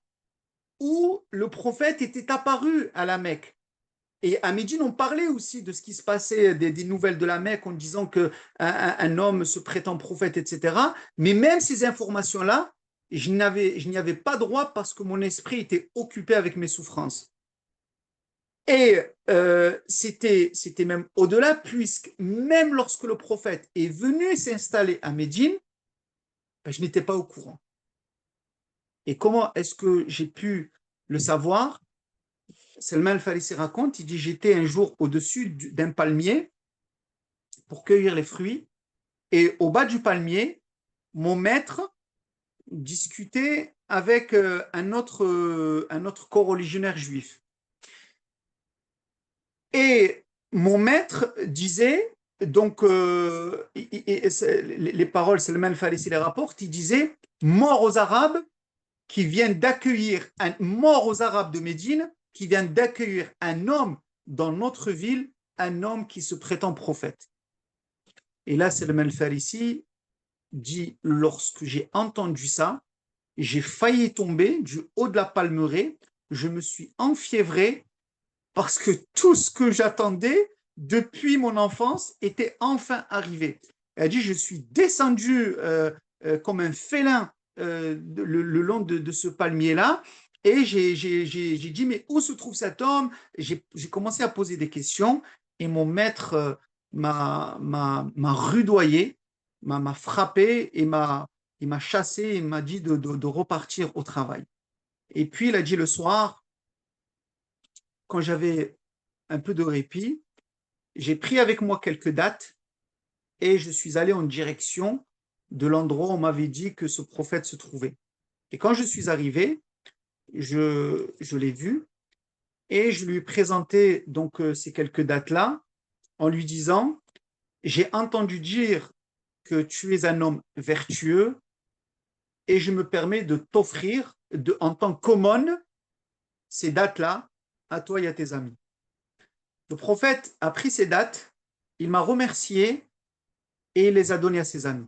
où le prophète était apparu à la Mecque. Et à Médine, on parlait aussi de ce qui se passait, des nouvelles de la Mecque, en disant qu'un homme se prétend prophète, etc. Mais même ces informations-là, je n'y avais pas droit parce que mon esprit était occupé avec mes souffrances. Et c'était même au-delà, puisque même lorsque le prophète est venu s'installer à Médine, ben, je n'étais pas au courant. Et comment est-ce que j'ai pu le savoir? Salman al-Farisi raconte, il dit, j'étais un jour au-dessus d'un palmier pour cueillir les fruits, et au bas du palmier, mon maître discutait avec un autre coreligionnaire juif. Et mon maître disait, donc, les paroles, Salman al-Farisi les rapporte, il disait, mort aux Arabes qui viennent d'accueillir, mort aux Arabes de Médine qui viennent d'accueillir un homme dans notre ville, un homme qui se prétend prophète. Et là, Salman al-Farisi dit, lorsque j'ai entendu ça, j'ai failli tomber du haut de la palmeraie, je me suis enfiévré parce que tout ce que j'attendais depuis mon enfance était enfin arrivé. Elle dit, je suis descendu comme un félin le long de ce palmier-là, et j'ai dit, mais où se trouve cet homme? J'ai commencé à poser des questions, et mon maître m'a rudoyé, m'a frappé, et il m'a chassé, il m'a dit de repartir au travail. Et puis, il a dit le soir, quand j'avais un peu de répit, j'ai pris avec moi quelques dates et je suis allé en direction de l'endroit où on m'avait dit que ce prophète se trouvait. Et quand je suis arrivé, je l'ai vu et je lui ai présenté donc ces quelques dates-là en lui disant, j'ai entendu dire que tu es un homme vertueux et je me permets de t'offrir en tant qu'aumône ces dates-là à toi et à tes amis. Le prophète a pris ces dates, il m'a remercié et il les a données à ses amis.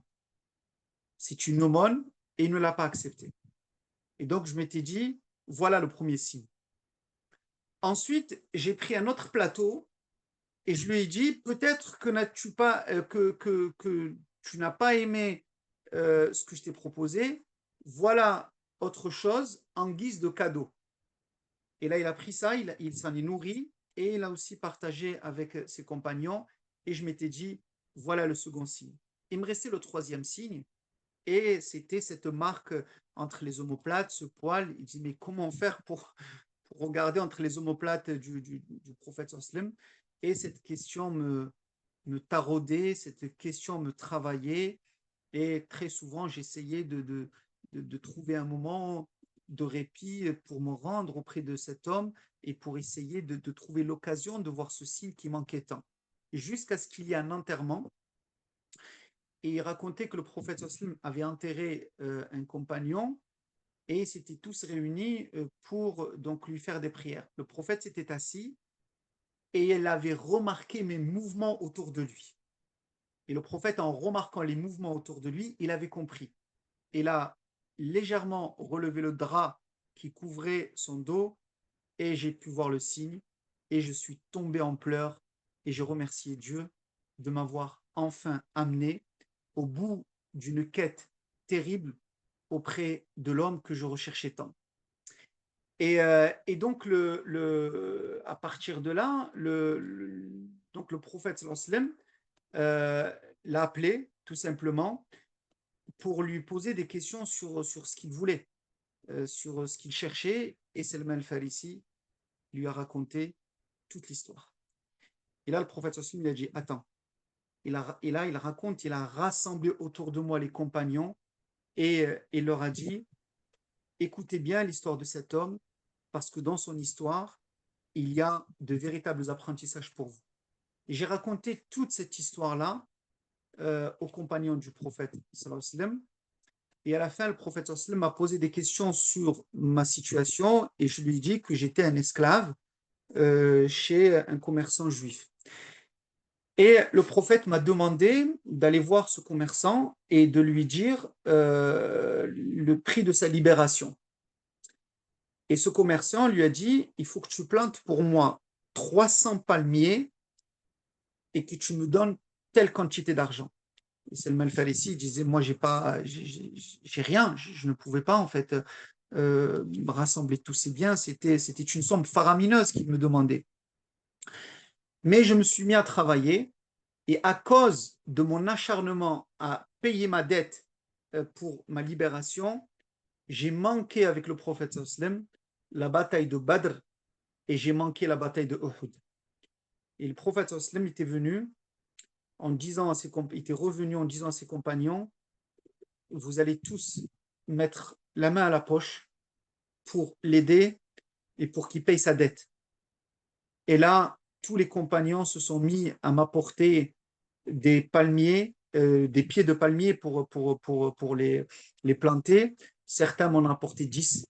C'est une aumône et il ne l'a pas accepté. Et donc, je m'étais dit, voilà le premier signe. Ensuite, j'ai pris un autre plateau et je lui ai dit, peut-être que tu n'as pas aimé ce que je t'ai proposé, voilà autre chose en guise de cadeau. Et là, il a pris ça, il s'en est nourri et il a aussi partagé avec ses compagnons. Et je m'étais dit, voilà le second signe. Il me restait le troisième signe et c'était cette marque entre les omoplates, ce poil. Il dit, mais comment faire pour regarder entre les omoplates du prophète sallam? Et cette question me taraudait, cette question me travaillait. Et très souvent, j'essayais de trouver un moment de répit pour me rendre auprès de cet homme et pour essayer de trouver l'occasion de voir ce signe qui manquait tant. Jusqu'à ce qu'il y ait un enterrement. Et il racontait que le prophète sallam avait enterré un compagnon et ils s'étaient tous réunis pour donc lui faire des prières. Le prophète s'était assis et il avait remarqué mes mouvements autour de lui. Et le prophète, en remarquant les mouvements autour de lui, il avait compris. Il a légèrement relevé le drap qui couvrait son dos et j'ai pu voir le signe et je suis tombé en pleurs et je remerciais Dieu de m'avoir enfin amené au bout d'une quête terrible auprès de l'homme que je recherchais tant. Et donc, à partir de là, donc le prophète sallam l'a appelé tout simplement pour lui poser des questions sur ce qu'il voulait, sur ce qu'il cherchait, et Salman al-Farisi lui a raconté toute l'histoire. Et là, le prophète sallam il a dit, attends, et là, il raconte, il a rassemblé autour de moi les compagnons et il leur a dit, écoutez bien l'histoire de cet homme, parce que dans son histoire, il y a de véritables apprentissages pour vous. Et j'ai raconté toute cette histoire-là aux compagnons du prophète sallallahu alayhi wa sallam. Et à la fin, le prophète sallallahu alayhi wa sallam m'a posé des questions sur ma situation et je lui ai dit que j'étais un esclave chez un commerçant juif. Et le prophète m'a demandé d'aller voir ce commerçant et de lui dire le prix de sa libération. Et ce commerçant lui a dit, il faut que tu plantes pour moi 300 palmiers et que tu me donnes telle quantité d'argent. Et Salman al-Farisi disait, moi, j'ai rien, je ne pouvais pas, en fait, rassembler tous ces biens. C'était une somme faramineuse qu'il me demandait. Mais je me suis mis à travailler et à cause de mon acharnement à payer ma dette pour ma libération, j'ai manqué avec le prophète sallam la bataille de Badr et j'ai manqué la bataille de Uhud. Et le prophète sallam était venu en disant il était revenu en disant à ses compagnons, vous allez tous mettre la main à la poche pour l'aider et pour qu'il paye sa dette. Et là, tous les compagnons se sont mis à m'apporter des palmiers, des pieds de palmiers pour les planter. Certains m'en ont apporté 10,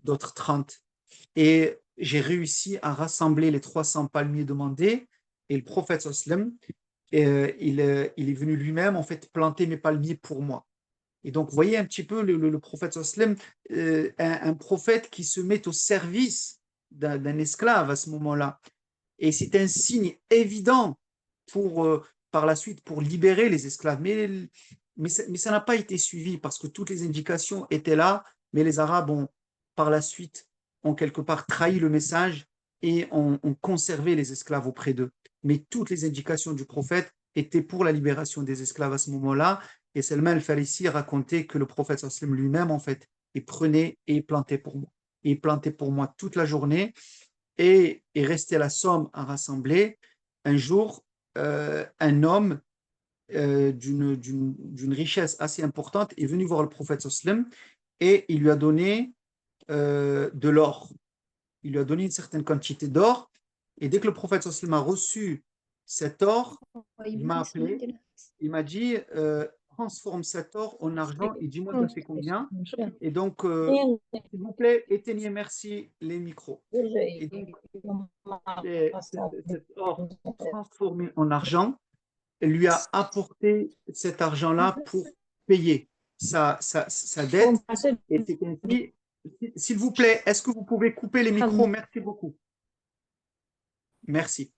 d'autres 30. Et j'ai réussi à rassembler les 300 palmiers demandés. Et le prophète sallam, il est venu lui-même en fait planter mes palmiers pour moi. Et donc, vous voyez un petit peu le prophète sallam, un prophète qui se met au service d'un esclave à ce moment-là. Et c'est un signe évident pour, par la suite, pour libérer les esclaves. Mais ça n'a pas été suivi parce que toutes les indications étaient là, mais les Arabes ont, par la suite, ont quelque part trahi le message et ont conservé les esclaves auprès d'eux. Mais toutes les indications du prophète étaient pour la libération des esclaves à ce moment-là. Et Salman al-Farisi racontait que le prophète sallam lui-même, en fait, il prenait et il plantait pour moi. Il plantait pour moi toute la journée et il restait la somme à rassembler. Un jour, un homme d'une richesse assez importante est venu voir le prophète sallam et il lui a donné de l'or. Il lui a donné une certaine quantité d'or. Et dès que le prophète sallam a reçu cet or, il m'a appelé, il m'a dit transforme cet or en argent et dis-moi ça fait combien. Et donc, s'il vous plaît, éteignez merci les micros. Et donc, cet or transformé en argent lui a apporté cet argent-là pour payer sa dette. Et c'est ainsi. S'il vous plaît, est-ce que vous pouvez couper les micros? Merci beaucoup. Merci.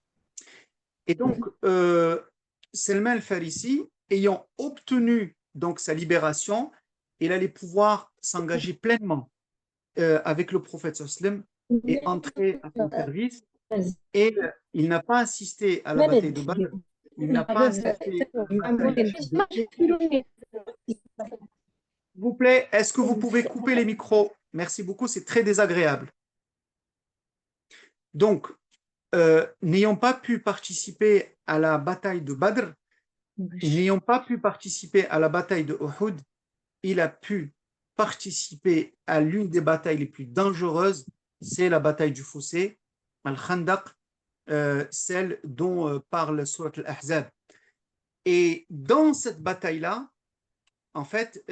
Et donc, Salman al-Farisi, ayant obtenu donc sa libération, il allait pouvoir s'engager pleinement avec le prophète sallam et entrer à son service. Et il n'a pas assisté à la bataille de Badr. Il n'a pas assisté à la bataille de... S'il vous plaît, est-ce que vous pouvez couper les micros? Merci beaucoup, c'est très désagréable. Donc, n'ayant pas pu participer à la bataille de Badr, n'ayant pas pu participer à la bataille de Uhud, il a pu participer à l'une des batailles les plus dangereuses, c'est la bataille du fossé, Al-Khandaq, celle dont parle Surat Al-Ahzab. Et dans cette bataille-là, en fait,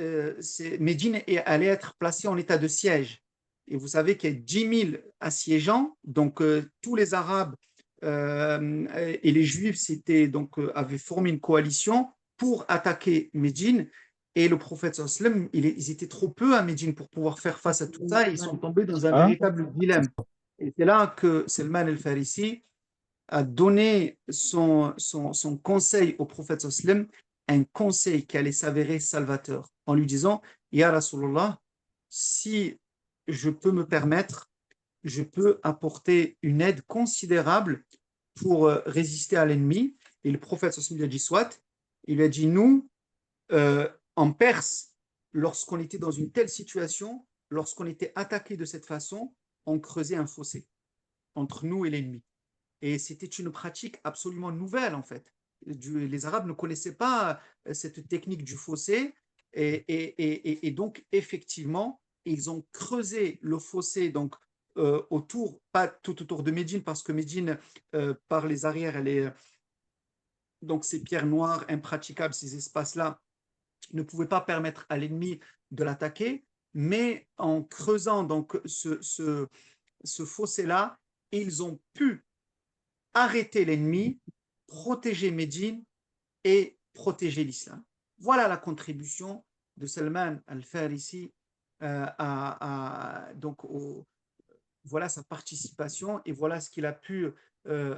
Médine allait être placée en état de siège. Et vous savez qu'il y a 10 000 assiégeants, donc tous les Arabes et les Juifs avaient formé une coalition pour attaquer Médine. Et le prophète sallam, ils étaient trop peu à Médine pour pouvoir faire face à tout ça. Et ils sont tombés dans un véritable dilemme. Et c'est là que Salman al-Farisi a donné son conseil au prophète sallam, un conseil qui allait s'avérer salvateur, en lui disant, Ya Rasulallah, si je peux me permettre, je peux apporter une aide considérable pour résister à l'ennemi. Et le prophète sallam lui a dit, soit, il lui a dit, nous, en Perse, lorsqu'on était dans une telle situation, lorsqu'on était attaqué de cette façon, on creusait un fossé entre nous et l'ennemi. Et c'était une pratique absolument nouvelle, en fait. Les Arabes ne connaissaient pas cette technique du fossé. Et donc, effectivement, ils ont creusé le fossé donc, autour, pas tout autour de Médine, parce que Médine, par les arrières, elle est, donc ces pierres noires, impraticables, ces espaces-là, ne pouvaient pas permettre à l'ennemi de l'attaquer. Mais en creusant donc ce fossé-là, ils ont pu arrêter l'ennemi, protéger Médine et protéger l'islam. Voilà la contribution de Salman al-Farisi voilà sa participation et voilà ce qu'il a pu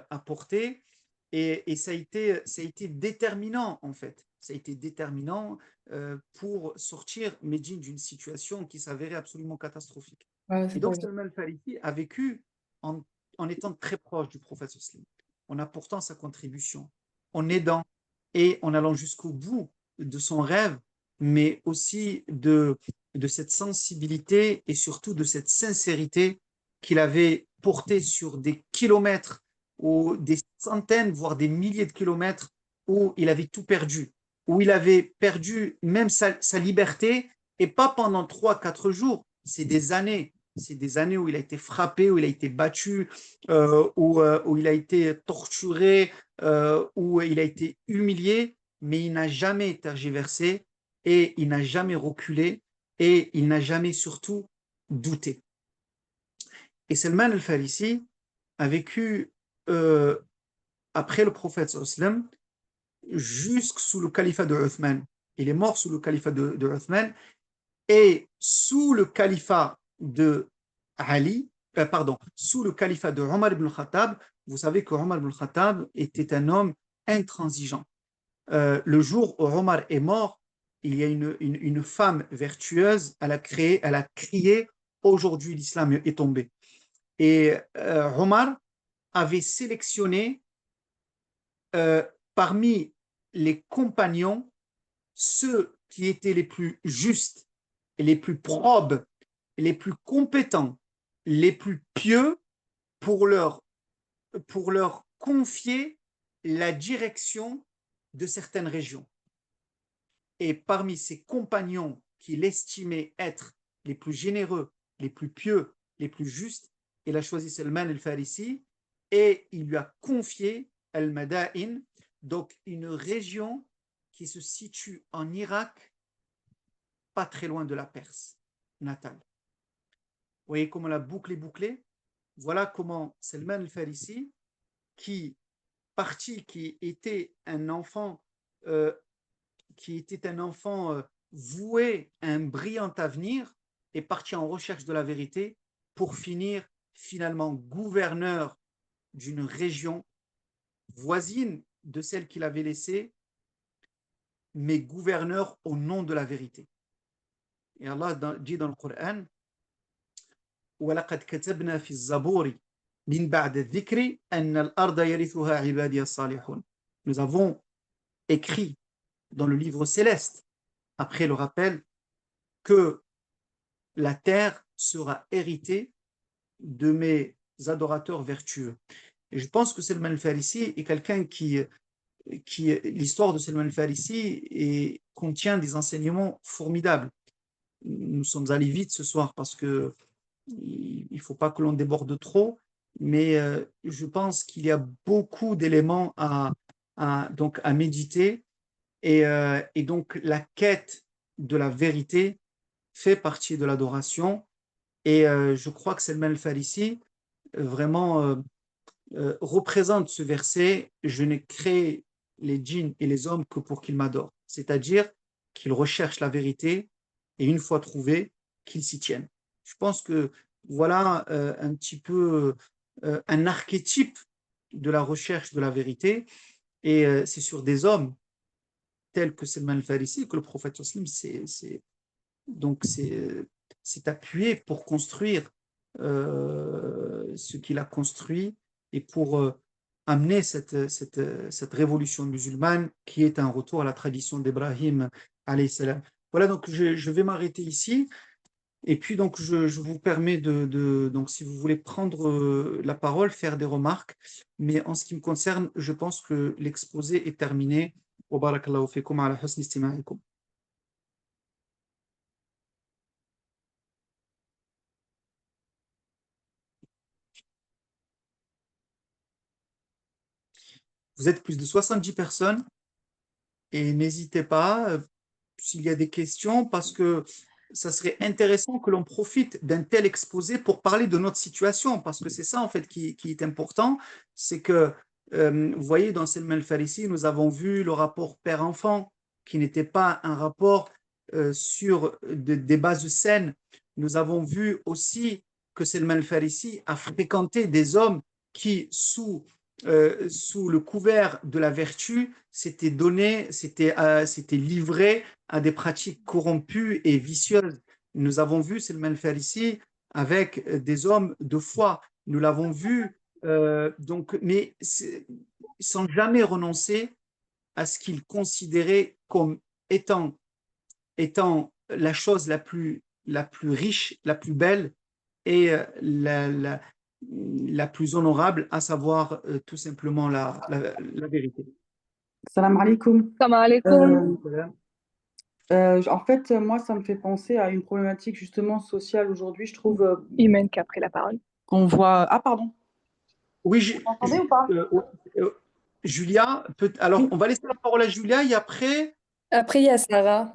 apporter. Et ça a été déterminant, en fait. Ça a été déterminant pour sortir Médine d'une situation qui s'avérait absolument catastrophique. Et donc, Salman al-Farisi a vécu en étant très proche du prophète sallam, en apportant sa contribution, en aidant et en allant jusqu'au bout de son rêve, mais aussi de cette sensibilité et surtout de cette sincérité qu'il avait portée sur des kilomètres ou des centaines, voire des milliers de kilomètres où il avait tout perdu. où il avait perdu même sa liberté, et pas pendant 3, 4 jours, c'est des années. C'est des années où il a été frappé, où il a été battu, où il a été torturé, où il a été humilié, mais il n'a jamais tergiversé et il n'a jamais reculé et il n'a jamais surtout douté. Et Salman al-Farisi a vécu euh, après le prophète sallam jusque sous le califat de Uthman. Il est mort sous le califat de Uthman et sous le califat de Ali, pardon, sous le califat de Omar ibn Khattab. Vous savez que Omar ibn Khattab était un homme intransigeant. Le jour où Omar est mort, il y a une femme vertueuse, elle a crié, aujourd'hui l'islam est tombé. Et Omar avait sélectionné euh, parmi les compagnons ceux qui étaient les plus justes, et les plus probes, les plus compétents, les plus pieux pour leur confier la direction de certaines régions. Et parmi ses compagnons qu'il estimait être les plus généreux, les plus pieux, les plus justes, il a choisi Salman al-Farisi et il lui a confié Al-Madain, donc une région qui se situe en Irak, pas très loin de la Perse natale. Vous voyez comment la boucle est bouclée? Voilà comment Salman al-Farisi, qui qui était un enfant euh, voué à un brillant avenir, est parti en recherche de la vérité pour finir finalement gouverneur d'une région voisine de celle qu'il avait laissée, mais gouverneur au nom de la vérité. Et Allah dit dans le Coran: وَلَقَدْ كَتَبْنَا فِي الزَّبُورِ مِنْ بَعْدِ الذِّكْرِ أَنَّ الْأَرْضَ يَرِثُهَا عِبَادِيَ الصَّالِحُونَ. Nous avons écrit dans le livre céleste, après le rappel, que la terre sera héritée de mes adorateurs vertueux. Et je pense que Salman al-Farisi est quelqu'un qui l'histoire de Salman al-Farisi contient des enseignements formidables. Nous sommes allés vite ce soir parce que il ne faut pas que l'on déborde trop, mais je pense qu'il y a beaucoup d'éléments donc à méditer et donc la quête de la vérité fait partie de l'adoration. Et je crois que Salman al-Farisi vraiment représente ce verset: je n'ai créé les djinns et les hommes que pour qu'ils m'adorent. C'est-à-dire qu'ils recherchent la vérité et une fois trouvée, qu'ils s'y tiennent. Je pense que voilà un petit peu un archétype de la recherche de la vérité. Et c'est sur des hommes tels que Salman al-Farisi que le prophète donc c'est appuyé pour construire ce qu'il a construit et pour amener cette révolution musulmane qui est un retour à la tradition d'Ibrahim alayhi salam. Voilà, donc je vais m'arrêter ici et puis donc je vous permets donc si vous voulez prendre la parole, faire des remarques, mais en ce qui me concerne, je pense que l'exposé est terminé. Wa barakallahu fikum ala husni istima'ikum. Vous êtes plus de 70 personnes et n'hésitez pas s'il y a des questions parce que ça serait intéressant que l'on profite d'un tel exposé pour parler de notre situation parce que c'est ça en fait qui est important, c'est que vous voyez dans Salman al-Farisi, nous avons vu le rapport père-enfant qui n'était pas un rapport sur des bases saines. Nous avons vu aussi que Salman al-Farisi a fréquenté des hommes qui, sous le couvert de la vertu, s'étaient livrés à des pratiques corrompues et vicieuses. Nous avons vu Salman al-Farisi avec des hommes de foi. Nous l'avons vu, donc, mais sans jamais renoncer à ce qu'il considérait comme étant, étant la chose la plus riche, la plus belle et la plus honorable, à savoir tout simplement la vérité. Salam alaikum. Salam alaikum. En fait, moi, ça me fait penser à une problématique justement sociale aujourd'hui. Je trouve Imen qui a pris la parole. qu'on voit. Ah, pardon. Oui, Vous m'entendez ou pas? euh, Julia, alors on va laisser la parole à Julia et après. Après, il y a Sarah.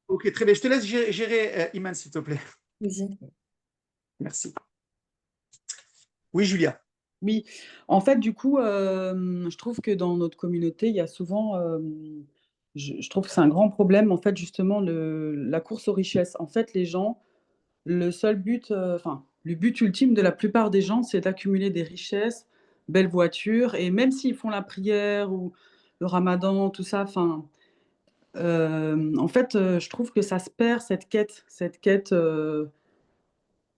Ok, très bien. Je te laisse gérer, Iman, s'il te plaît. Vas-y. Merci. Oui, Julia. Oui. En fait, du coup, je trouve que dans notre communauté, il y a souvent. Je trouve que c'est un grand problème, en fait, justement, la course aux richesses. En fait, les gens, le seul but, enfin, le but ultime de la plupart des gens, c'est d'accumuler des richesses, belles voitures, et même s'ils font la prière ou le ramadan, tout ça, enfin. En fait, je trouve que ça se perd cette quête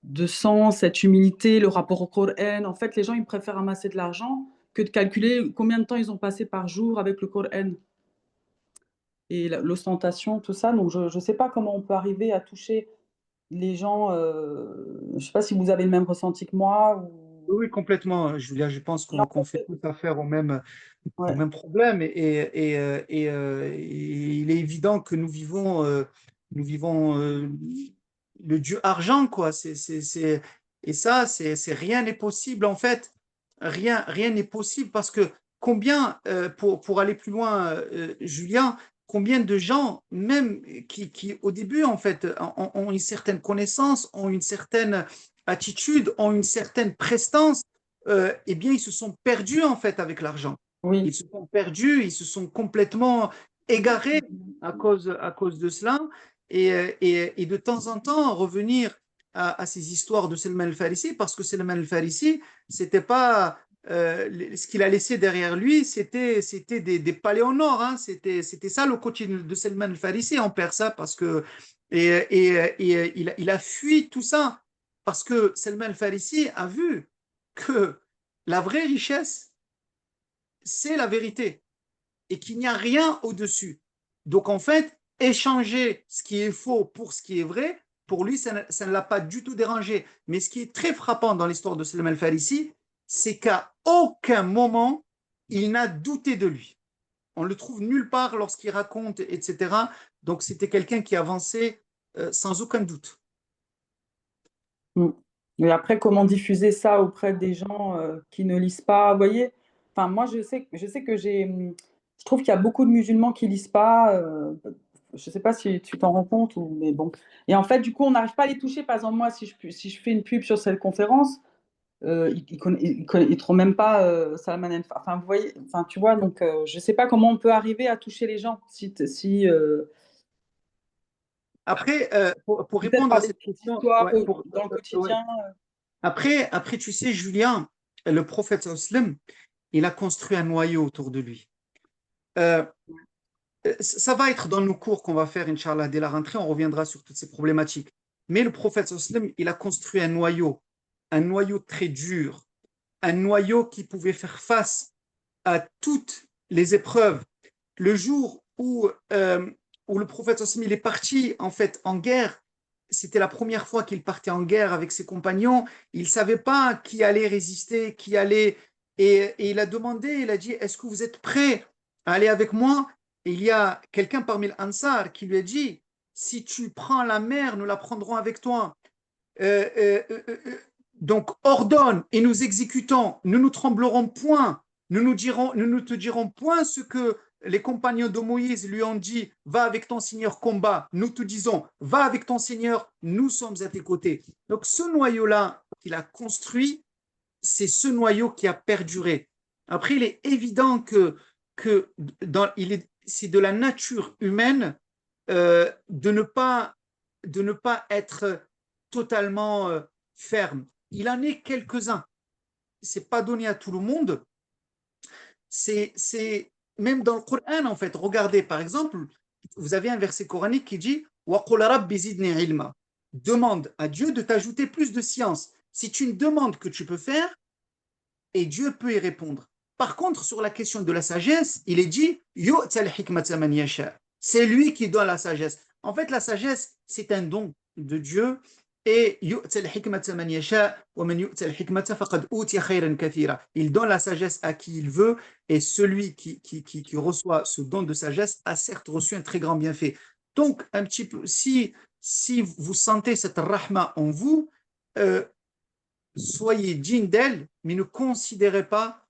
de sens, cette humilité, le rapport au Coran. En fait, les gens, ils préfèrent amasser de l'argent que de calculer combien de temps ils ont passé par jour avec le Coran et l'ostentation, tout ça. Donc, je ne sais pas comment on peut arriver à toucher les gens. Je ne sais pas si vous avez le même ressenti que moi. Ou... Oui, complètement, Julia. Je pense Et en qu'on fait fait, tout affaire au ouais, même problème. Et il est évident que nous vivons le Dieu argent, quoi. Et ça, rien n'est possible, en fait. Rien n'est possible parce que pour aller plus loin, Julien, combien de gens, même qui au début, en fait, ont une certaine connaissance, ont une certaine attitude, ont une certaine prestance, eh bien, ils se sont perdus, en fait, avec l'argent. Ils oui, se sont perdus, ils se sont complètement égarés à cause de cela. Et de temps en temps, revenir à ces histoires de Salman al-Farisi, parce que Salman al-Farisi, c'était pas ce qu'il a laissé derrière lui, c'était des palais en or. Hein. C'était ça le quotidien de Salman al-Farisi en Perse, hein, parce que il a fui tout ça parce que Salman al-Farisi a vu que la vraie richesse, c'est la vérité et qu'il n'y a rien au-dessus. Donc en fait, échanger ce qui est faux pour ce qui est vrai, pour lui, ça ne l'a pas du tout dérangé. Mais ce qui est très frappant dans l'histoire de Salman al-Farisi, c'est qu'à aucun moment, il n'a douté de lui. On le trouve nulle part lorsqu'il raconte, etc. Donc c'était quelqu'un qui avançait sans aucun doute. mm. Et après, comment diffuser ça auprès des gens qui ne lisent pas? Vous voyez? Enfin, moi, je sais que je trouve qu'il y a beaucoup de musulmans qui lisent pas. Je sais pas si tu t'en rends compte, ou, mais bon. Et en fait, du coup, on n'arrive pas à les toucher. Par exemple, moi, si je fais une pub sur cette conférence, ils trouvent même pas Salman El Enfin, vous voyez, enfin, tu vois, donc je sais pas comment on peut arriver à toucher les gens. Après, pour Peut-être répondre par à des cette petites question, histoires ouais, dans le ouais. quotidien. Après, tu sais, Julien, le prophète sallam, il a construit un noyau autour de lui. Euh, Ça va être dans nos cours qu'on va faire, Inch'Allah, dès la rentrée, on reviendra sur toutes ces problématiques. Mais le prophète sallam, il a construit un noyau très dur, un noyau qui pouvait faire face à toutes les épreuves. Le jour où le prophète sallam, il est parti en fait en guerre, c'était la première fois qu'il partait en guerre avec ses compagnons. Il ne savait pas qui allait résister, qui allait. Et il a demandé, il a dit, est-ce que vous êtes prêts à aller avec moi? Et il y a quelqu'un parmi les Ansar qui lui a dit, si tu prends la mer, nous la prendrons avec toi. Euh, euh, euh, euh, donc ordonne et nous exécutons, nous ne tremblerons point, nous ne te dirons point ce que les compagnons de Moïse lui ont dit, va avec ton Seigneur combat, nous te disons, va avec ton Seigneur, nous sommes à tes côtés. Donc ce noyau-là qu'il a construit, c'est ce noyau qui a perduré. Après, il est évident que c'est de la nature humaine de ne pas être totalement ferme. Il en est quelques-uns. C'est pas donné à tout le monde. C'est même dans le Coran, en fait. Regardez, par exemple, vous avez un verset coranique qui dit وَقُلْ رَبِّ زِدْنِي عِلْمًا. Demande à Dieu de t'ajouter plus de science. C'est une demande que tu peux faire et Dieu peut y répondre. Par contre, sur la question de la sagesse, il est dit c'est lui qui donne la sagesse. En fait, la sagesse, c'est un don de Dieu Et il donne la sagesse à qui il veut, et celui qui reçoit ce don de sagesse a certes reçu un très grand bienfait. Donc, un petit peu, si vous sentez cette rahma en vous, soyez digne d'elle, mais ne considérez pas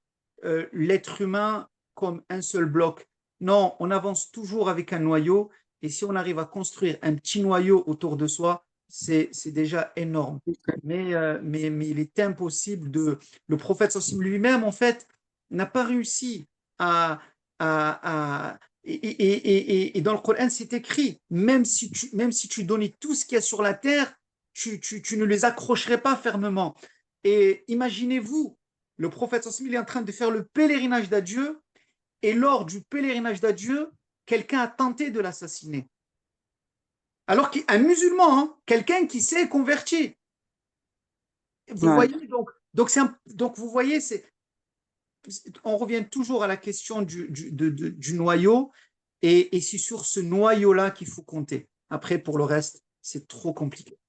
l'être humain comme un seul bloc. Non, on avance toujours avec un noyau, et si on arrive à construire un petit noyau autour de soi, c'est déjà énorme. Mais il est impossible de... Le prophète Sassim lui-même, en fait, n'a pas réussi et dans le Coran, c'est écrit, même si tu donnais tout ce qu'il y a sur la terre, tu ne les accrocherais pas fermement. Et imaginez-vous, le prophète Sassim, il est en train de faire le pèlerinage d'adieu, et lors du pèlerinage d'adieu, quelqu'un a tenté de l'assassiner. Alors qu'un musulman, hein, quelqu'un qui s'est converti. Vous voyez, donc vous voyez, on revient toujours à la question du noyau, et c'est sur ce noyau-là qu'il faut compter. Après, pour le reste, c'est trop compliqué.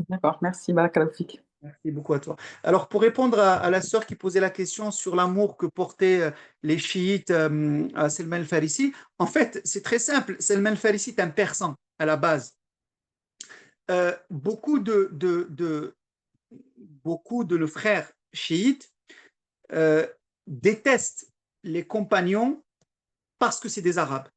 D'accord, merci, Barakallahu fik. Merci beaucoup à toi. Alors, pour répondre à la sœur qui posait la question sur l'amour que portaient les chiites à Salman al-Farisi, en fait, c'est très simple. Salman al-Farisi est un persan à la base. Beaucoup de nos frères chiites euh, détestent les compagnons parce que c'est des Arabes.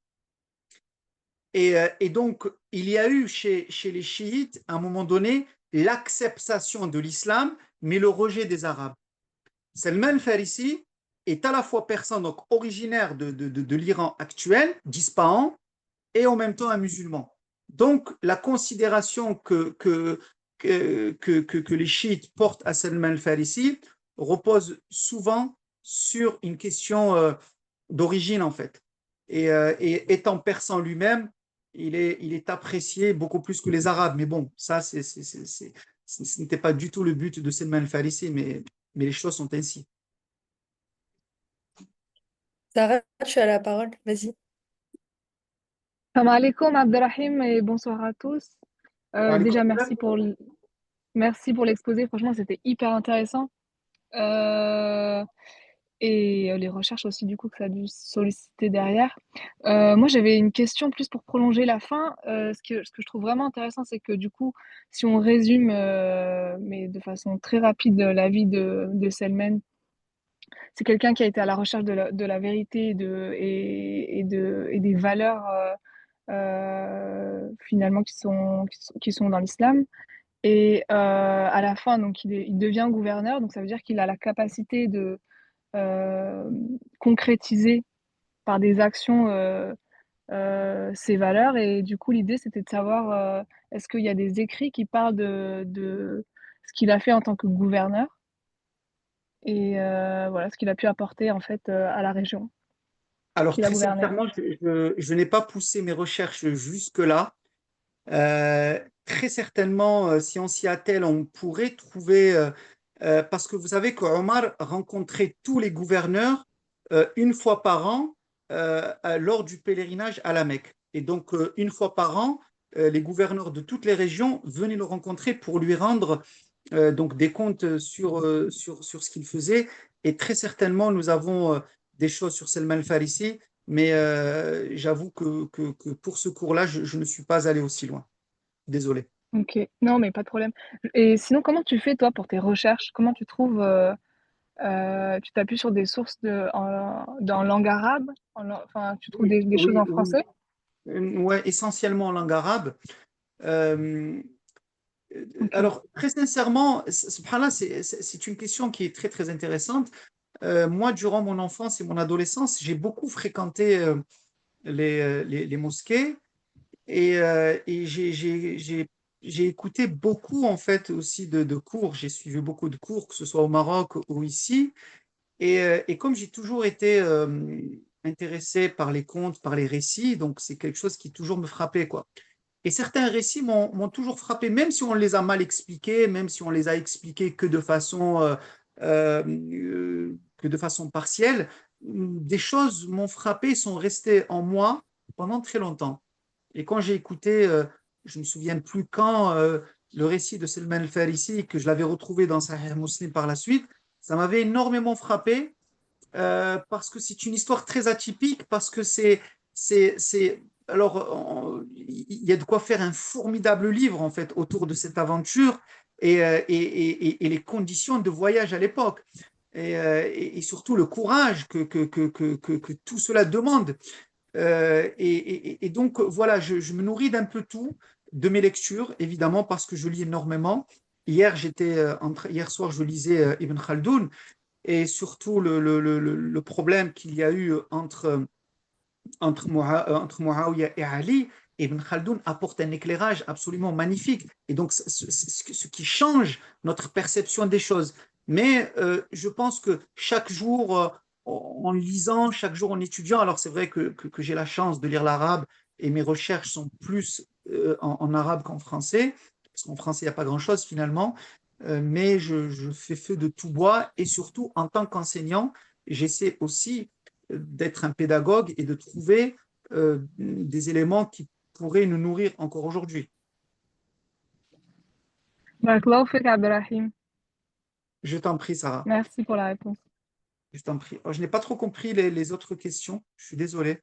Et donc, il y a eu chez les chiites, à un moment donné, l'acceptation de l'islam, mais le rejet des Arabes. Salman Farisi est à la fois persan, donc originaire de l'Iran actuel, d'Ispahan, et en même temps un musulman. Donc, la considération que les chiites portent à Salman Farisi repose souvent sur une question d'origine, en fait. Et étant persan lui-même, il est apprécié beaucoup plus que les Arabes. Mais bon, ça, ce n'était pas du tout le but de Salman Farisi, mais les choses sont ainsi. Sarah, tu as la parole, vas-y. Salam alaikum Abdelrahim et bonsoir à tous. Déjà, merci pour l'exposé. Franchement, c'était hyper intéressant. Et les recherches aussi, du coup, que ça a dû solliciter derrière. Moi, j'avais une question plus pour prolonger la fin. Ce que je trouve vraiment intéressant, c'est que du coup, si on résume, mais de façon très rapide, la vie de Selman, c'est quelqu'un qui a été à la recherche de la vérité et des valeurs finalement qui sont dans l'islam. Et à la fin, donc, il devient gouverneur, donc ça veut dire qu'il a la capacité de euh, concrétiser par des actions ces valeurs. Et du coup, l'idée, c'était de savoir est-ce qu'il y a des écrits qui parlent de ce qu'il a fait en tant que gouverneur et voilà ce qu'il a pu apporter en fait à la région Alors, qu'il a très gouvernée. sincèrement, je n'ai pas poussé mes recherches jusque-là. Très certainement, si on s'y attelle, on pourrait trouver, parce que vous savez que Omar rencontrait tous les gouverneurs une fois par an lors du pèlerinage à la Mecque. Et donc, une fois par an, les gouverneurs de toutes les régions venaient le rencontrer pour lui rendre donc des comptes sur ce qu'il faisait. Et très certainement, nous avons des choses sur Salman al-Farisi, mais j'avoue que pour ce cours-là, je ne suis pas allé aussi loin. Désolé. Ok, non, mais pas de problème. Et sinon, comment tu fais toi pour tes recherches? Comment tu trouves tu t'appuies sur des sources dans langue arabe? Enfin, tu trouves Oui, des choses oui, en oui. français? Ouais, essentiellement en langue arabe. Euh, Ok. alors, très sincèrement, subhanallah, c'est une question qui est très, très intéressante. Moi, durant mon enfance et mon adolescence, j'ai beaucoup fréquenté les mosquées et j'ai écouté beaucoup, en fait, aussi de cours. J'ai suivi beaucoup de cours, que ce soit au Maroc ou ici. Et comme j'ai toujours été intéressé par les contes, par les récits, donc c'est quelque chose qui toujours me frappait, quoi. Et certains récits m'ont toujours frappé, même si on les a mal expliqués, même si on les a expliqués que de façon partielle, des choses m'ont frappé, sont restées en moi pendant très longtemps. Et quand j'ai écouté, je ne me souviens plus quand, le récit de Salman al-Farisi, que je l'avais retrouvé dans Sahih Muslim par la suite, ça m'avait énormément frappé parce que c'est une histoire très atypique, parce que alors, il y a de quoi faire un formidable livre en fait autour de cette aventure et les conditions de voyage à l'époque. Et surtout le courage que tout cela demande. Et donc, voilà, je me nourris d'un peu tout, de mes lectures, évidemment, parce que je lis énormément. Hier soir, je lisais Ibn Khaldoun, et surtout le problème qu'il y a eu entre Muawiyah et Ali. Ibn Khaldoun apporte un éclairage absolument magnifique. Et donc, ce qui change notre perception des choses. Mais je pense que chaque jour, en lisant, chaque jour en étudiant, alors c'est vrai que j'ai la chance de lire l'arabe et mes recherches sont plus en arabe qu'en français, parce qu'en français, il n'y a pas grand-chose finalement, mais je fais feu de tout bois et surtout, en tant qu'enseignant, j'essaie aussi d'être un pédagogue et de trouver des éléments qui pourraient nous nourrir encore aujourd'hui. Barakallahu fik, Abdelrahim. Je t'en prie, Sarah. Merci pour la réponse. Je t'en prie. Oh, je n'ai pas trop compris les autres questions. Je suis désolé.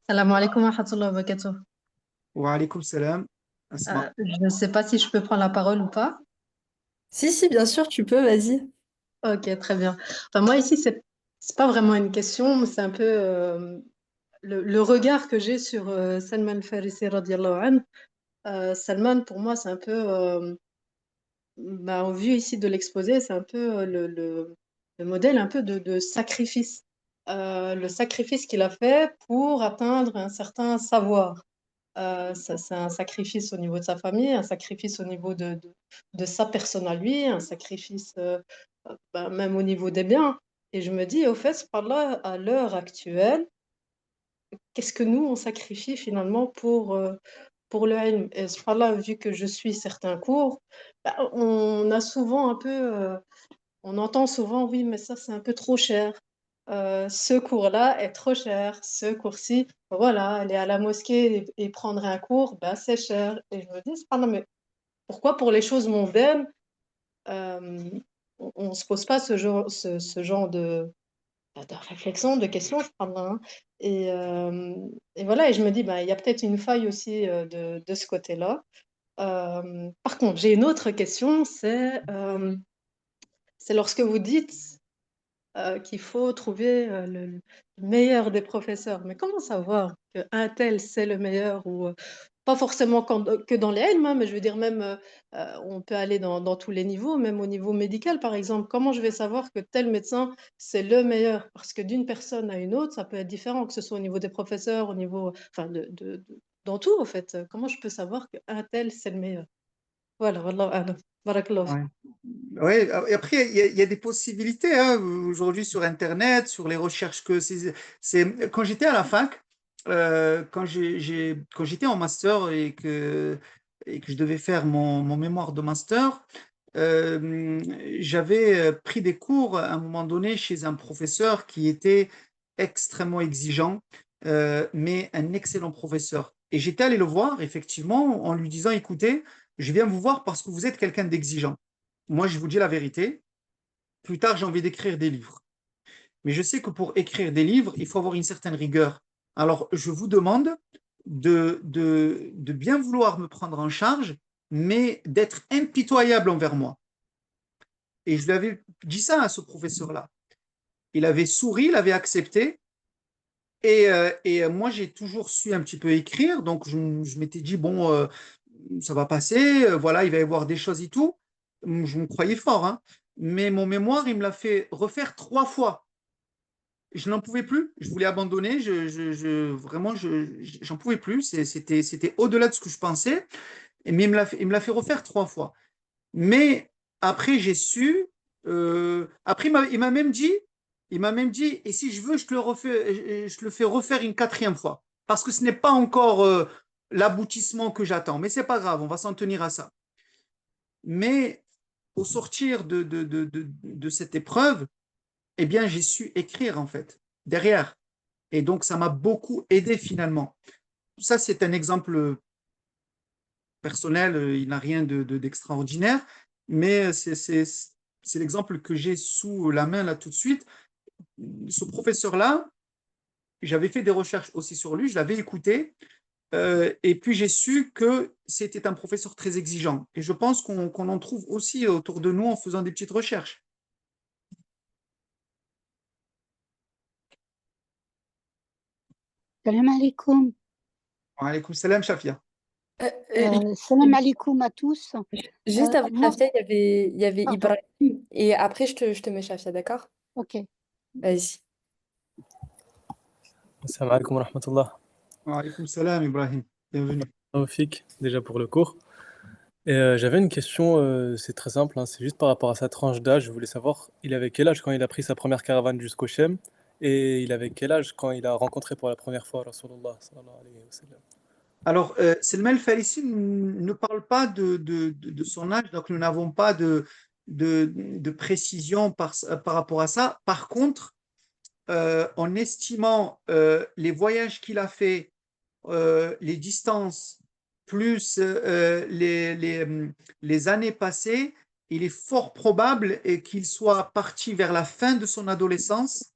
Salam alaikum wa rahmatullahi wa barakatuh. Wa alaykoum salam. Asma. Je ne sais pas si je peux prendre la parole ou pas. Si, bien sûr, tu peux, vas-y. Ok, très bien. Enfin, moi, ici, c'est pas vraiment une question, mais c'est un peu le regard que j'ai sur Salman Farisi radiallahu anhu. Salman, pour moi, c'est un peu, au vu ici de l'exposé, c'est un peu le modèle un peu de sacrifice. Le sacrifice qu'il a fait pour atteindre un certain savoir. C'est un sacrifice au niveau de sa famille, un sacrifice au niveau de sa personne à lui, un sacrifice même au niveau des biens. Et je me dis, au fait, par là, à l'heure actuelle, qu'est-ce que nous, on sacrifie finalement pour le ilm? Et là, vu que je suis certains cours, on a souvent un peu, on entend souvent, oui, mais ça, c'est un peu trop cher. Ce cours-là est trop cher. Ce cours-ci, voilà, aller à la mosquée et prendre un cours, ben, c'est cher. Et je me dis, subhanallah, mais pourquoi pour les choses mondaines, on ne se pose pas ce genre de réflexion, de questions, subhanallah, hein. Et voilà, et je me dis, ben, il y a peut-être une faille aussi de ce côté-là. Par contre, j'ai une autre question, c'est lorsque vous dites qu'il faut trouver le meilleur des professeurs. Mais comment savoir qu'un tel, c'est le meilleur ou pas forcément que dans les ilms, hein, mais je veux dire même, on peut aller dans tous les niveaux, même au niveau médical, par exemple. Comment je vais savoir que tel médecin, c'est le meilleur? Parce que d'une personne à une autre, ça peut être différent, que ce soit au niveau des professeurs, au niveau, enfin, dans tout, en fait. Comment je peux savoir qu'un tel, c'est le meilleur? Voilà, wallahu a'lam. Barakallahu. Ouais. Ouais, et après, il y a des possibilités hein, aujourd'hui sur Internet, sur les recherches quand j'étais à la fac, quand j'étais en master et que je devais faire mon mémoire de master, j'avais pris des cours à un moment donné chez un professeur qui était extrêmement exigeant, mais un excellent professeur. Et j'étais allé le voir, effectivement, en lui disant, écoutez, je viens vous voir parce que vous êtes quelqu'un d'exigeant. Moi, je vous dis la vérité. Plus tard, j'ai envie d'écrire des livres. Mais je sais que pour écrire des livres, il faut avoir une certaine rigueur. Alors, je vous demande de bien vouloir me prendre en charge, mais d'être impitoyable envers moi. Et je lui avais dit ça à ce professeur-là. Il avait souri, il avait accepté. Et moi, j'ai toujours su un petit peu écrire. Donc, je m'étais dit, bon, ça va passer. Voilà, il va y avoir des choses et tout. Je me croyais fort, hein. Mais mon mémoire, il me l'a fait refaire 3 fois. Je n'en pouvais plus. Je voulais abandonner. Vraiment, j'en pouvais plus. C'était au-delà de ce que je pensais. Mais il me l'a fait refaire 3 fois. Mais après, j'ai su. Après, il m'a même dit, et si je veux, je te le fais refaire une 4e fois. Parce que ce n'est pas encore l'aboutissement que j'attends. Mais c'est pas grave, on va s'en tenir à ça. Mais au sortir de cette épreuve, eh bien, j'ai su écrire, en fait, derrière. Et donc, ça m'a beaucoup aidé finalement. Ça, c'est un exemple personnel, il n'a rien d'extraordinaire, mais c'est l'exemple que j'ai sous la main là tout de suite. Ce professeur-là, j'avais fait des recherches aussi sur lui, je l'avais écouté, et puis j'ai su que c'était un professeur très exigeant. Et je pense qu'on en trouve aussi autour de nous en faisant des petites recherches. Salam alaikum. Wa alaykoum salam, Shafia. Salam alaikum à tous. Juste avant Moi, Shafia, il y avait pardon, Ibrahim. Et après, je te mets Shafia, d'accord? ok. Vas-y. Assalamu alaikum wa rahmatullah. Wa alaykoum salam, Ibrahim. Bienvenue. Taoufik, déjà pour le cours. Et j'avais une question, c'est très simple, hein, c'est juste par rapport à sa tranche d'âge. Je voulais savoir, il avait quel âge quand il a pris sa première caravane jusqu'au Chem et il avait quel âge quand il a rencontré pour la première fois Rasulullah sallallahu alayhi wa sallam. Alors, Selma El-Farisi ne parle pas de son âge, donc nous n'avons pas de précision par rapport à ça. Par contre, en estimant les voyages qu'il a fait, les distances, plus les années passées, il est fort probable qu'il soit parti vers la fin de son adolescence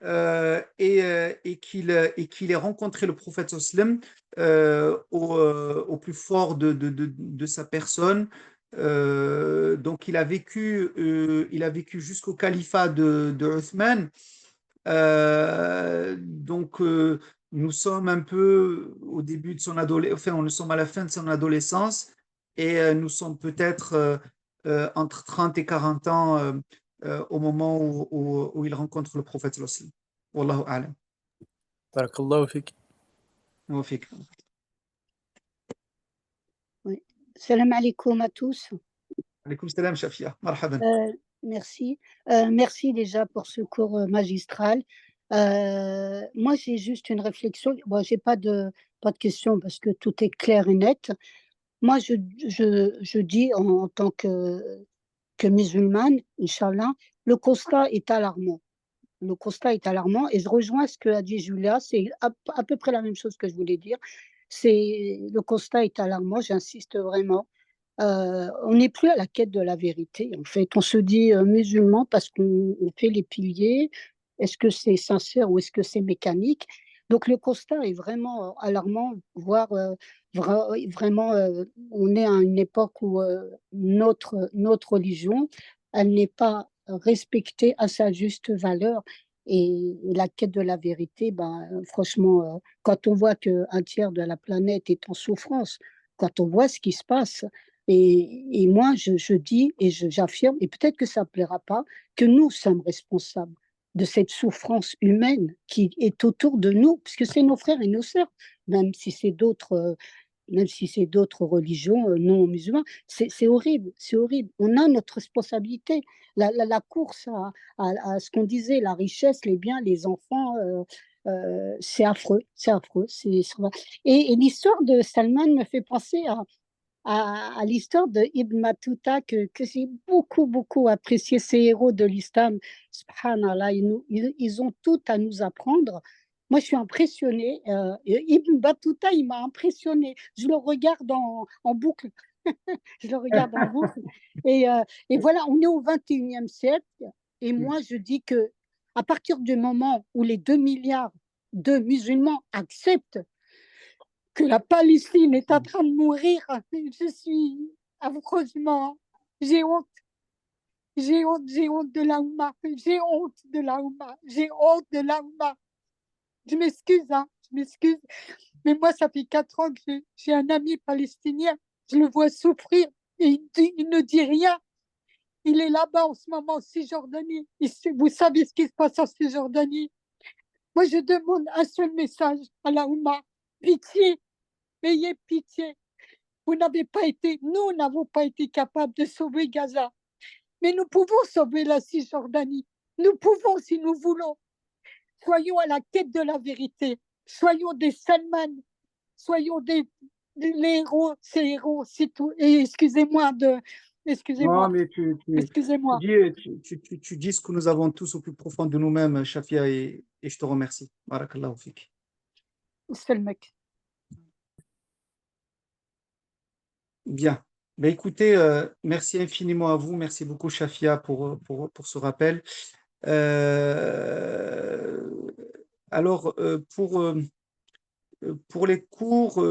et qu'il ait rencontré le prophète sallam au plus fort de sa personne. Donc il a vécu jusqu'au califat de Uthman. Donc nous sommes un peu au début de son adolescence, enfin nous sommes à la fin de son adolescence et nous sommes peut-être entre 30 et 40 ans au moment où il rencontre le prophète sallallahu alayhi wa sallam. Wallahu a'lam. Barakallahu fik. Wa fik. Oui. Salam alaikum à tous. Alaykoum salam, Shafia. Marhaban. Merci. Merci déjà pour ce cours magistral. Moi, j'ai juste une réflexion. Bon, j'ai pas de questions parce que tout est clair et net. Moi, je dis en tant que musulmane, Inch'Allah, le constat est alarmant. Le constat est alarmant et je rejoins ce que a dit Julia. C'est à peu près la même chose que je voulais dire. Le constat est alarmant, j'insiste vraiment. On n'est plus à la quête de la vérité. En fait, on se dit musulman parce qu'on fait les piliers. Est-ce que c'est sincère ou est-ce que c'est mécanique? Donc le constat est vraiment alarmant, voire vraiment, on est à une époque où notre religion, elle n'est pas respectée à sa juste valeur. Et la quête de la vérité, ben, franchement, quand on voit qu'un tiers de la planète est en souffrance, quand on voit ce qui se passe, et moi, je dis et j'affirme, et peut-être que ça ne plaira pas, que nous sommes responsables de cette souffrance humaine qui est autour de nous, puisque c'est nos frères et nos sœurs, même si c'est d'autres religions non musulmanes. C'est horrible, c'est horrible. On a notre responsabilité. La course à ce qu'on disait, la richesse, les biens, les enfants, c'est affreux, c'est affreux. Et l'histoire de Salman me fait penser à l'histoire de Ibn Battuta que j'ai beaucoup, beaucoup apprécié, ces héros de l'islam. Subhanallah, ils ont tout à nous apprendre. Moi, je suis impressionnée. Ibn Battuta, il m'a impressionnée. Je le regarde en boucle. Je le regarde en boucle. Et voilà, on est au 21e siècle. Et moi, je dis que à partir du moment où les 2 milliards de musulmans acceptent que la Palestine est en train de mourir, je suis affreusement, j'ai honte. J'ai honte de la Oumma. J'ai honte de la Oumma. J'ai honte de la Oumma. Je m'excuse, hein, je m'excuse. Mais moi, ça fait 4 ans que j'ai un ami palestinien. Je le vois souffrir et il ne dit rien. Il est là-bas en ce moment en Cisjordanie. Vous savez ce qui se passe en Cisjordanie. Moi, je demande un seul message à la Oumma. Pitié, ayez pitié. Nous n'avons pas été capables de sauver Gaza. Mais nous pouvons sauver la Cisjordanie. Nous pouvons si nous voulons. Soyons à la quête de la vérité. Soyons des Salman. Soyons les héros, ces héros, c'est tout. Et excusez-moi. Non, mais Excusez-moi. tu dis ce que nous avons tous au plus profond de nous-mêmes, Shafia, et je te remercie. Barakallahu fik. C'est le mec. Bien. Ben, écoutez, merci infiniment à vous. Merci beaucoup, Shafia, pour ce rappel. Euh, alors, pour les cours,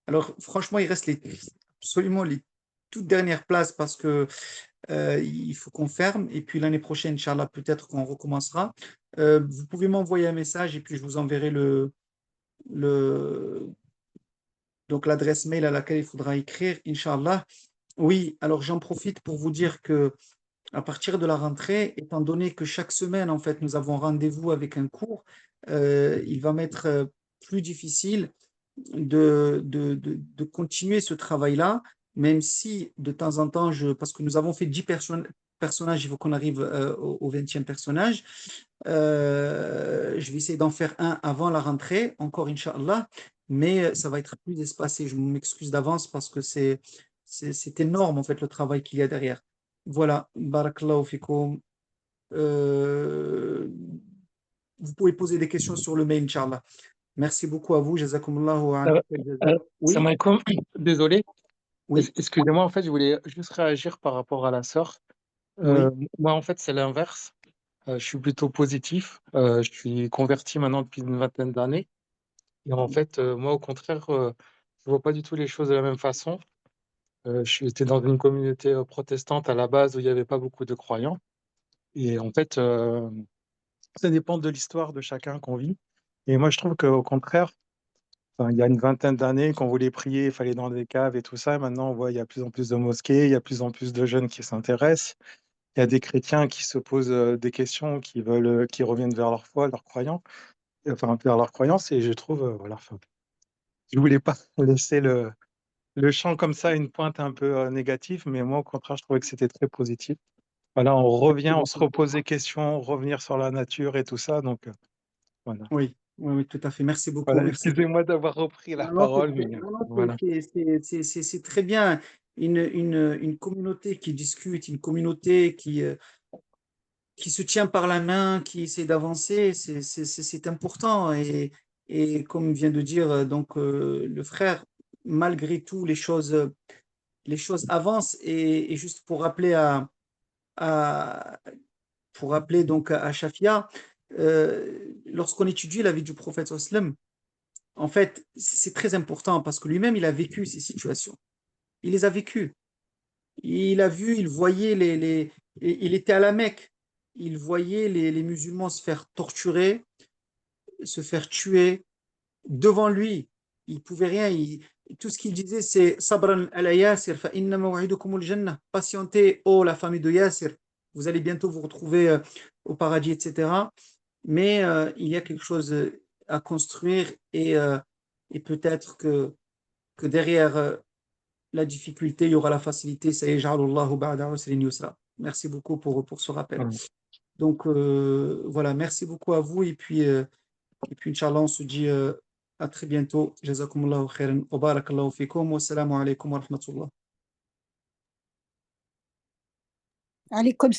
alors franchement, il reste absolument les toutes dernières places parce que il faut qu'on ferme. Et puis l'année prochaine, Inch'Allah, peut-être qu'on recommencera. Vous pouvez m'envoyer un message et puis je vous enverrai le, donc l'adresse mail à laquelle il faudra écrire, Inch'Allah. Oui, alors j'en profite pour vous dire que à partir de la rentrée, étant donné que chaque semaine, en fait, nous avons rendez-vous avec un cours, il va m'être plus difficile de continuer ce travail-là, même si de temps en temps, parce que nous avons fait 10 personnages, il faut qu'on arrive au 20e personnage. Je vais essayer d'en faire un avant la rentrée, encore Inch'Allah, mais ça va être plus espacé. Je m'excuse d'avance parce que c'est énorme, en fait, le travail qu'il y a derrière. Voilà, barakallahu fikoum. Euh, Vous pouvez poser des questions sur le mail, Inch'Allah. Merci beaucoup à vous. Jazakumullahu Euh, jaza. Salam Oui, alaikum. Désolé. oui, Excusez-moi, en fait, je voulais juste réagir par rapport à la sœur. oui. Moi, en fait, c'est l'inverse. Je suis plutôt positif. Je suis converti maintenant depuis une vingtaine d'années. Et en fait, moi, au contraire, je vois pas du tout les choses de la même façon. J'étais dans une communauté protestante à la base où il n'y avait pas beaucoup de croyants. Et en fait, ça dépend de l'histoire de chacun qu'on vit. Et moi, je trouve qu'au contraire, enfin, il y a une vingtaine d'années, quand on voulait prier, il fallait dans des caves et tout ça. Maintenant, on voit il y a de plus en plus de mosquées, il y a de plus en plus de jeunes qui s'intéressent. Il y a des chrétiens qui se posent des questions, qui veulent, qui reviennent vers leur foi, leurs croyants, enfin vers leurs croyances. Et je trouve, voilà, enfin, je voulais pas laisser le chant comme ça, une pointe un peu négative, mais moi, au contraire, je trouvais que c'était très positif. Voilà, on revient, on se repose des questions, revenir sur la nature et tout ça. Donc, voilà. Oui, oui, oui, tout à fait. Merci beaucoup. Voilà, Merci. excusez-moi d'avoir repris la Non, non, parole, mais non, non, voilà. c'est très bien. Une communauté qui discute, une communauté qui se tient par la main, qui essaie d'avancer, c'est important. Et comme vient de dire donc le frère, malgré tout, les choses avancent. Et juste pour rappeler à, pour rappeler donc à Shafia, lorsqu'on étudie la vie du prophète sallam, en fait, c'est très important parce que lui-même, il a vécu ces situations. Il les a vécues. Il a vu, il voyait il était à la Mecque. Il voyait les musulmans se faire torturer, se faire tuer devant lui. Il pouvait rien. Tout ce qu'il disait, c'est Sabran ala Yasir, fa inna maw'idukum al-jannah. Patientez, oh la famille de Yasir. Vous allez bientôt vous retrouver au paradis, etc. Mais il y a quelque chose à construire et peut-être que derrière la difficulté, il y aura la facilité. Sayaj'alullahu ba'da usrin yusra. Merci beaucoup pour ce rappel. Voilà. Donc voilà, merci beaucoup à vous et puis Inch'Allah, on se dit à très bientôt. Jazakumullahu khairan wa barakallahu fikum wa assalamu alaikum wa rahmatullah. Allez, comme